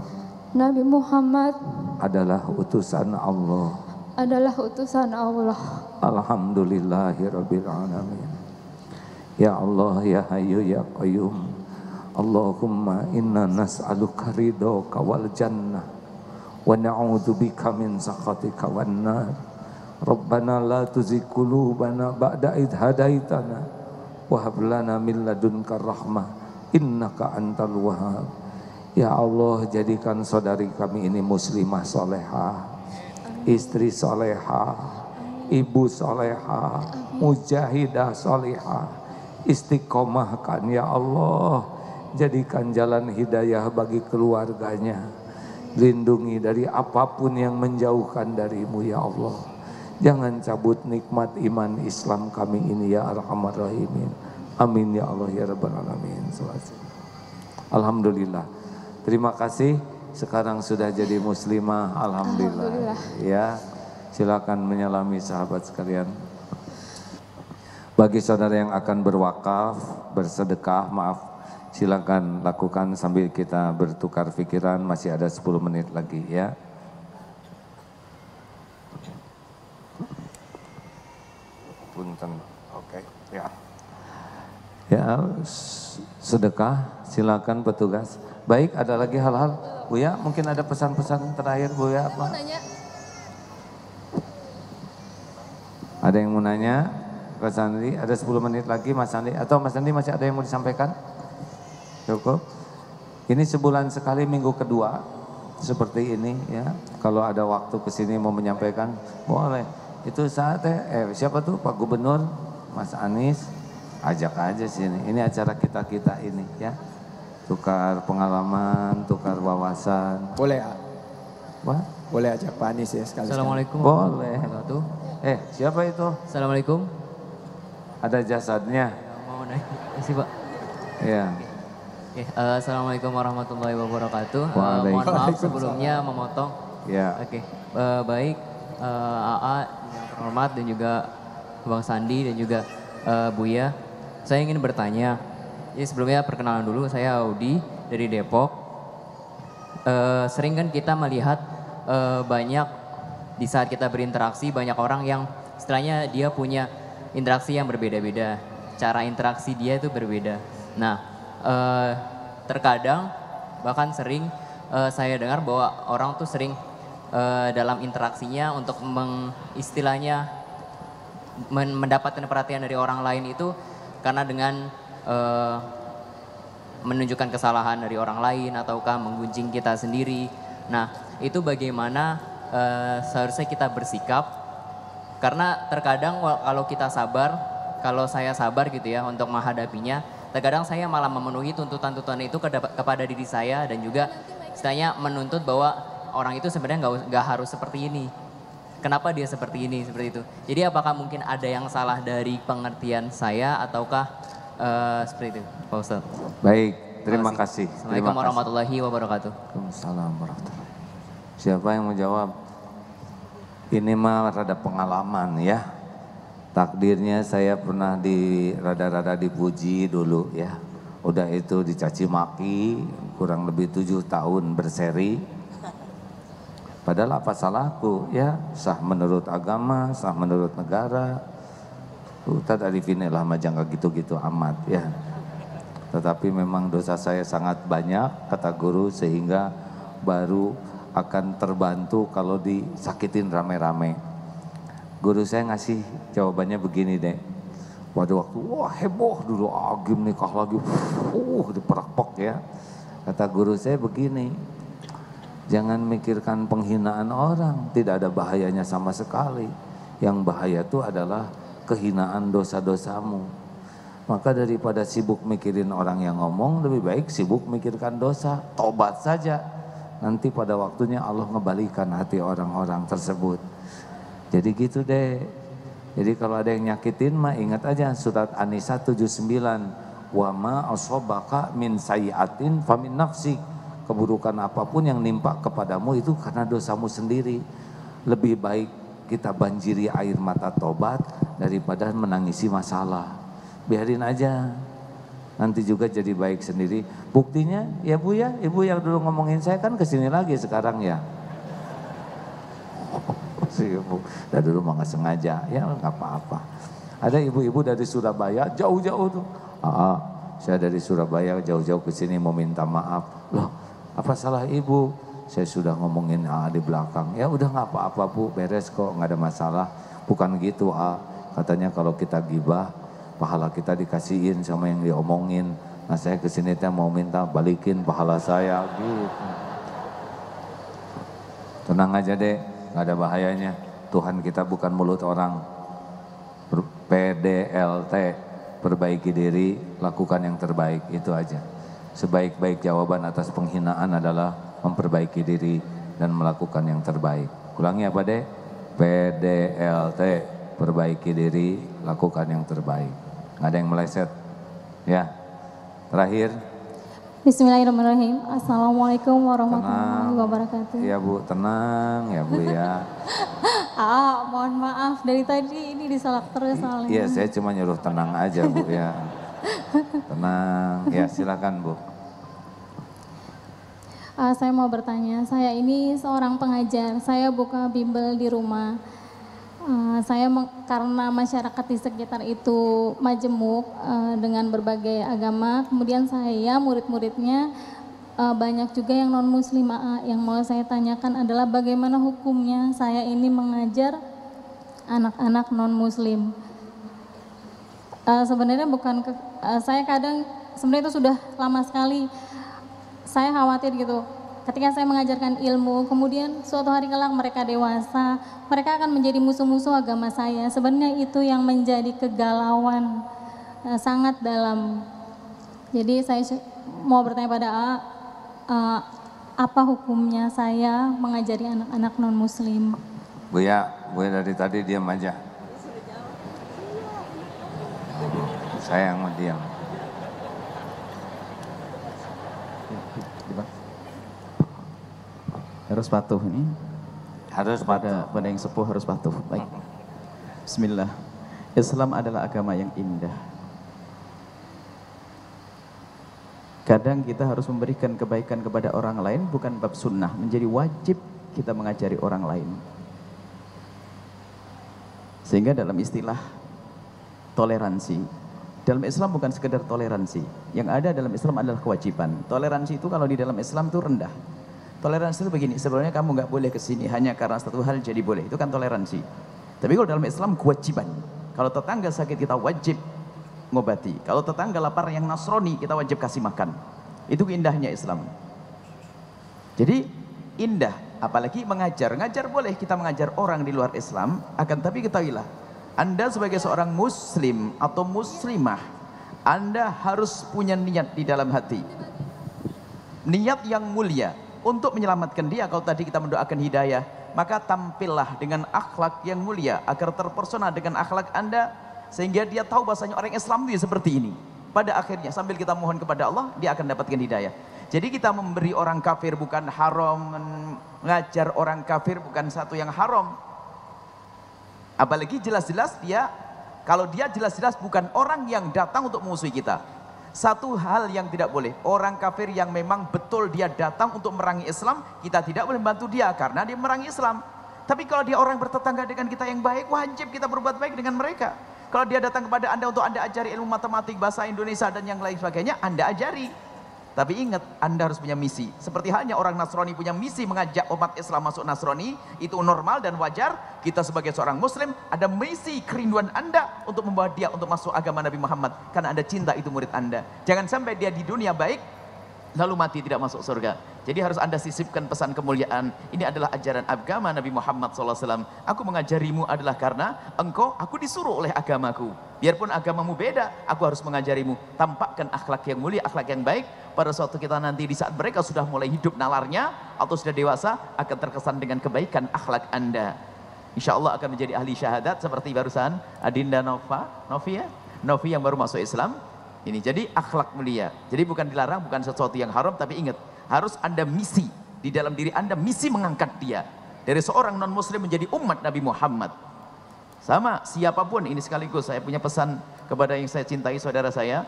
S3: Nabi Muhammad
S1: adalah utusan Allah.
S3: Adalah utusan Allah.
S1: Alhamdulillahirabbil alamin. Ya Allah ya Hayyu ya Qayyum. Allahumma inna nas'aluka ridhaka wal jannah wa na'udzubika min sakhatika wan nar. Rabbana la tuzigh qulubana ba'da idh hadaitana wa hab lana min ladunka rahmah innaka antal wahhab. Ya Allah, jadikan saudari kami ini muslimah solehah, istri solehah, ibu solehah, mujahidah solehah, istiqomahkan ya Allah. Jadikan jalan hidayah bagi keluarganya, lindungi dari apapun yang menjauhkan darimu ya Allah. Jangan cabut nikmat iman Islam kami ini ya Arhamar Rahimin. Amin ya Allah ya Rabbal Alamin. Alhamdulillah. Terima kasih. Sekarang sudah jadi muslimah. Alhamdulillah. Ya, silakan menyalami sahabat sekalian. Bagi saudara yang akan berwakaf, bersedekah, maaf, silakan lakukan sambil kita bertukar pikiran, masih ada 10 menit lagi ya. Punten, oke, ya. Ya, sedekah, silakan petugas. Baik, ada lagi hal-hal? Buya, mungkin ada pesan-pesan terakhir Buya apa? Ada yang mau nanya? Mas Andi, ada 10 menit lagi Mas Andi. Atau Mas Andi masih ada yang mau disampaikan? Cukup. Ini sebulan sekali minggu kedua seperti ini ya. Kalau ada waktu kesini mau menyampaikan, boleh. Itu saatnya, siapa tuh Pak Gubernur, Mas Anies, ajak aja sini. Ini acara kita-kita ini ya. Tukar pengalaman, tukar wawasan.
S2: Boleh ya?
S1: Wah?
S2: Boleh ajak Pak Anies ya sekali-sekali.
S4: Assalamualaikum
S1: Boleh.
S4: warahmatullahi wabarakatuh.
S1: Siapa itu?
S4: Assalamualaikum.
S1: Ada jasadnya.
S4: Mau naik sih Pak.
S1: Iya.
S4: Oke, Assalamualaikum warahmatullahi wabarakatuh. Mohon maaf
S2: Waalaikumsalam.
S4: sebelumnya memotong.
S1: Ya.
S4: Oke, baik AA yang terhormat dan juga Bang Sandi dan juga Buya. Saya ingin bertanya. Jadi sebelumnya perkenalan dulu, saya Audi dari Depok. Sering kan kita melihat banyak di saat kita berinteraksi banyak orang yang istilahnya dia punya interaksi yang berbeda-beda. Cara interaksi dia itu berbeda. Nah, terkadang bahkan sering saya dengar bahwa orang tuh sering dalam interaksinya untuk istilahnya mendapatkan perhatian dari orang lain itu karena dengan menunjukkan kesalahan dari orang lain ataukah menggunjing kita sendiri. Nah, itu bagaimana seharusnya kita bersikap, karena terkadang kalau kita sabar, kalau saya sabar gitu ya untuk menghadapinya, terkadang saya malah memenuhi tuntutan-tuntutan itu kepada diri saya dan juga istilahnya menuntut bahwa orang itu sebenarnya nggak harus seperti ini. Kenapa dia seperti ini, seperti itu. Jadi apakah mungkin ada yang salah dari pengertian saya ataukah seperti itu, Pak Ustadz?
S1: Baik, terima kasih.
S4: Assalamualaikum warahmatullahi wabarakatuh.
S1: Waalaikumsalam warahmatullahi. Siapa yang mau jawab? Ini mah rada pengalaman ya. Takdirnya saya pernah rada-rada dipuji dulu ya. Udah itu dicaci maki kurang lebih 7 tahun berseri. Padahal apa salahku ya, sah menurut agama, sah menurut negara. Ustadz Arifin lah majang gitu-gitu amat ya. Tetapi memang dosa saya sangat banyak kata guru, sehingga baru akan terbantu kalau disakitin rame-rame. Guru saya ngasih jawabannya begini deh. Pada waktu wah heboh dulu Agim nikah lagi, diperak-pek ya. Kata guru saya begini, jangan mikirkan penghinaan orang, tidak ada bahayanya sama sekali. Yang bahaya itu adalah kehinaan dosa-dosamu. Maka daripada sibuk mikirin orang yang ngomong, lebih baik sibuk mikirkan dosa, tobat saja. Nanti pada waktunya Allah ngebalikan hati orang-orang tersebut. Jadi gitu deh. Jadi kalau ada yang nyakitin mah ingat aja surat An-Nisa 79. Wa ma asobaka min sayyi'atin famin nafsik. Keburukan apapun yang nimpa kepadamu itu karena dosamu sendiri. Lebih baik kita banjiri air mata tobat daripada menangisi masalah. Biarin aja. Nanti juga jadi baik sendiri. Buktinya ya Bu ya, Ibu yang dulu ngomongin saya kan kesini lagi sekarang ya. Si Ibu, dari dulu mah nggak sengaja, ya nggak apa-apa. Ada ibu-ibu dari Surabaya, jauh-jauh tuh. Saya dari Surabaya jauh-jauh ke sini mau minta maaf. Loh, apa salah ibu? Saya sudah ngomongin di belakang. Ya udah nggak apa-apa Bu, beres kok, nggak ada masalah. Bukan gitu katanya kalau kita gibah, pahala kita dikasihin sama yang diomongin. Nah saya kesini teh mau minta balikin pahala saya gitu. Tenang aja deh, nggak ada bahayanya. Tuhan kita bukan mulut orang. PDLT, perbaiki diri, lakukan yang terbaik, itu aja. Sebaik-baik jawaban atas penghinaan adalah memperbaiki diri dan melakukan yang terbaik. Ulangi apa deh? PDLT, perbaiki diri, lakukan yang terbaik. Nggak ada yang meleset. Ya, terakhir.
S5: Bismillahirrahmanirrahim. Assalamualaikum warahmatullahi wabarakatuh.
S1: Ya Bu, tenang ya Bu ya.
S5: Mohon maaf dari tadi ini disalak terus soalnya.
S1: Iya, saya cuma nyuruh tenang aja Bu ya. Tenang, ya silakan Bu.
S5: Saya mau bertanya, saya ini seorang pengajar, saya buka bimbel di rumah. Karena masyarakat di sekitar itu majemuk dengan berbagai agama, kemudian saya murid-muridnya banyak juga yang non muslim. Yang mau saya tanyakan adalah bagaimana hukumnya saya ini mengajar anak-anak non muslim. Sebenarnya saya kadang sebenarnya itu sudah lama sekali. Saya khawatir gitu. Ketika saya mengajarkan ilmu, kemudian suatu hari kelak mereka dewasa, mereka akan menjadi musuh-musuh agama saya. Sebenarnya itu yang menjadi kegalauan sangat dalam. Jadi saya mau bertanya pada apa hukumnya saya mengajari anak-anak non-muslim?
S1: Bu ya dari tadi diam aja. Saya yang mau diam.
S6: Harus patuh ini.
S1: Harus
S6: pada yang sepuh harus patuh. Baik. Bismillah. Islam adalah agama yang indah. Kadang kita harus memberikan kebaikan kepada orang lain bukan bab sunnah, menjadi wajib kita mengajari orang lain. Sehingga dalam istilah toleransi, dalam Islam bukan sekedar toleransi. Yang ada dalam Islam adalah kewajiban. Toleransi itu kalau di dalam Islam itu rendah. Toleransi itu begini, sebenarnya kamu nggak boleh kesini hanya karena satu hal jadi boleh, itu kan toleransi. Tapi kalau dalam Islam kewajiban. Kalau tetangga sakit kita wajib ngobati. Kalau tetangga lapar yang Nasrani kita wajib kasih makan. Itu indahnya Islam. Jadi indah, apalagi mengajar. Ngajar boleh kita mengajar orang di luar Islam, akan tapi ketahuilah, Anda sebagai seorang muslim atau muslimah, Anda harus punya niat di dalam hati. Niat yang mulia untuk menyelamatkan dia. Kalau tadi kita mendoakan hidayah, maka tampillah dengan akhlak yang mulia agar terpersona dengan akhlak Anda, sehingga dia tahu bahasanya orang Islam itu seperti ini. Pada akhirnya sambil kita mohon kepada Allah, dia akan dapatkan hidayah. Jadi kita memberi orang kafir bukan haram, mengajar orang kafir bukan satu yang haram. Apalagi jelas-jelas dia, kalau dia jelas-jelas bukan orang yang datang untuk memusuhi kita. Satu hal yang tidak boleh, orang kafir yang memang betul dia datang untuk merangi Islam, kita tidak boleh membantu dia karena dia merangi Islam. Tapi kalau dia orang bertetangga dengan kita yang baik, wajib kita berbuat baik dengan mereka. Kalau dia datang kepada Anda untuk Anda ajari ilmu matematik, bahasa Indonesia dan yang lain sebagainya, Anda ajari. Tapi ingat, Anda harus punya misi. Seperti halnya orang Nasrani punya misi mengajak umat Islam masuk Nasrani, itu normal dan wajar. Kita sebagai seorang Muslim, ada misi kerinduan Anda untuk membawa dia untuk masuk agama Nabi Muhammad. Karena Anda cinta itu murid Anda. Jangan sampai dia di dunia baik, lalu mati tidak masuk surga. Jadi harus Anda sisipkan pesan kemuliaan. Ini adalah ajaran agama Nabi Muhammad SAW. Aku mengajarimu adalah karena aku disuruh oleh agamaku. Biarpun agamamu beda, aku harus mengajarimu. Tampakkan akhlak yang mulia, akhlak yang baik. Pada suatu kita nanti di saat mereka sudah mulai hidup nalarnya atau sudah dewasa, akan terkesan dengan kebaikan akhlak Anda. Insya Allah akan menjadi ahli syahadat seperti barusan Adinda Novi yang baru masuk Islam. Ini jadi akhlak mulia. Jadi bukan dilarang, bukan sesuatu yang haram, tapi ingat, harus Anda misi di dalam diri Anda, misi mengangkat dia dari seorang non muslim menjadi umat Nabi Muhammad. Sama siapapun, ini sekaligus saya punya pesan kepada yang saya cintai, saudara saya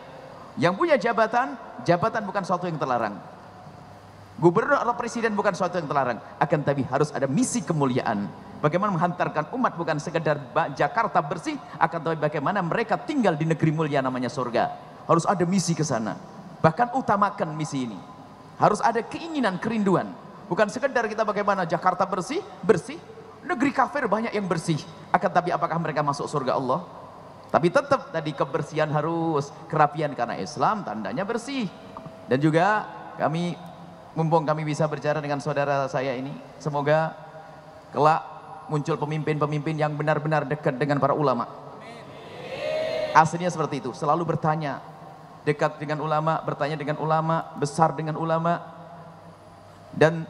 S6: yang punya jabatan. Jabatan bukan sesuatu yang terlarang. Gubernur atau presiden bukan sesuatu yang terlarang, akan tapi harus ada misi kemuliaan. Bagaimana menghantarkan umat bukan sekedar Jakarta bersih, akan tapi bagaimana mereka tinggal di negeri mulia namanya surga. Harus ada misi ke sana. Bahkan utamakan misi ini. Harus ada keinginan, kerinduan. Bukan sekedar kita bagaimana Jakarta bersih, negeri kafir banyak yang bersih. Akan tapi apakah mereka masuk surga Allah? Tapi tetap tadi kebersihan harus, kerapian karena Islam tandanya bersih. Dan juga kami, mumpung kami bisa berbicara dengan saudara saya ini, semoga kelak muncul pemimpin-pemimpin yang benar-benar dekat dengan para ulama. Aslinya seperti itu, selalu bertanya, dekat dengan ulama, bertanya dengan ulama, besar dengan ulama. Dan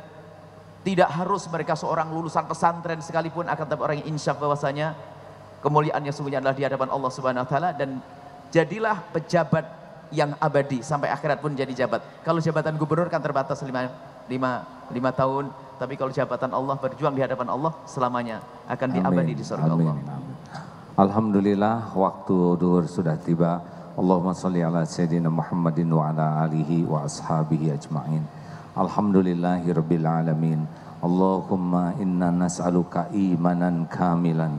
S6: tidak harus mereka seorang lulusan pesantren sekalipun, akan tapi orang yang insyaf bahwasanya kemuliaannya sungguhnya adalah di hadapan Allah Subhanahu wa taala. Dan jadilah pejabat yang abadi sampai akhirat pun jadi jabat. Kalau jabatan gubernur kan terbatas 5 tahun, tapi kalau jabatan Allah berjuang di hadapan Allah selamanya akan diabadi di surga Allah.
S1: Alhamdulillah waktu duhur sudah tiba. Allahumma sholli ala sayyidina Muhammadin wa ala alihi wa ashabihi ajma'in. Alhamdulillahirabbil alamin. Allahumma inna nas'aluka imanan kamilan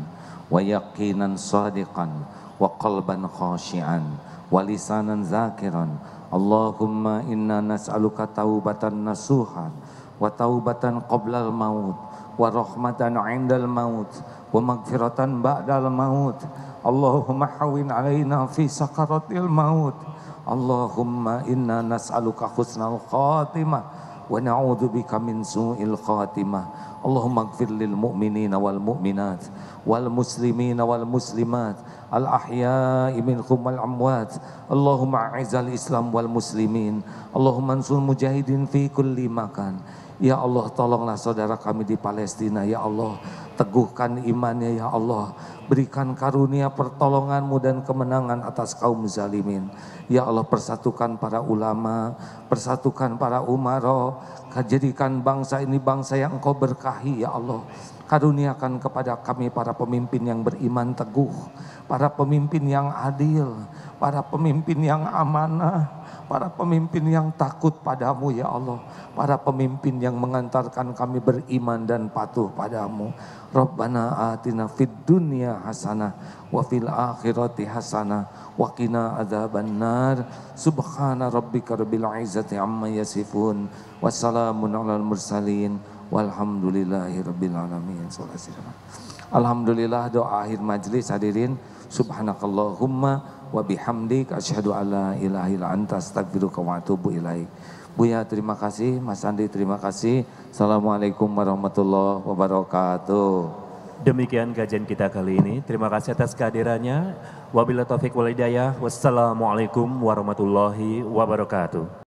S1: wa yaqinan sadiqan wa qalban khashi'an wa lisanan zakiran. Allahumma inna nas'aluka taubatan nasuhan wa taubatan qablal maut wa rahmatan 'indal maut wa maghfiratan ba'dal maut. Allahumma hawwin 'alaina fi sakaratil maut. Allahumma inna nas'aluka husnal khatimah wa na'udzubika min su'il khatimah. Allahumma ighfir lil mu'minina wal mu'minat wal muslimina wal muslimat al ahya'i minhum wal amwat. Allahumma a'izal Islam wal muslimin. Allahumma ansur mujahidin fi kulli makan. Ya Allah, tolonglah saudara kami di Palestina, ya Allah, teguhkan imannya, ya Allah, berikan karunia pertolongan-Mu dan kemenangan atas kaum zalimin. Ya Allah, persatukan para ulama, persatukan para umara, jadikan bangsa ini bangsa yang Engkau berkahi, ya Allah. Karuniakan kepada kami para pemimpin yang beriman teguh, para pemimpin yang adil, para pemimpin yang amanah, para pemimpin yang takut padamu, ya Allah. Para pemimpin yang mengantarkan kami beriman dan patuh padamu. Rabbana atina fid dunya hasanah wa fil akhirati hasanah wa qina adzabannar. Subhana rabbika rabbil izzati amma yasifun. Wassalamun alal mursalin. Walhamdulillahi rabbil alamin. Alhamdulillah, doa akhir majlis hadirin. Subhanakallahumma wa bihamdik asyhadu alla ilaha illa anta astaghfiruka wa atubu ilaik. Buya terima kasih, Mas Andi terima kasih. Assalamualaikum warahmatullahi wabarakatuh.
S7: Demikian kajian kita kali ini. Terima kasih atas kehadirannya. Wabillahi taufiq wal hidayah. Wassalamualaikum warahmatullahi wabarakatuh.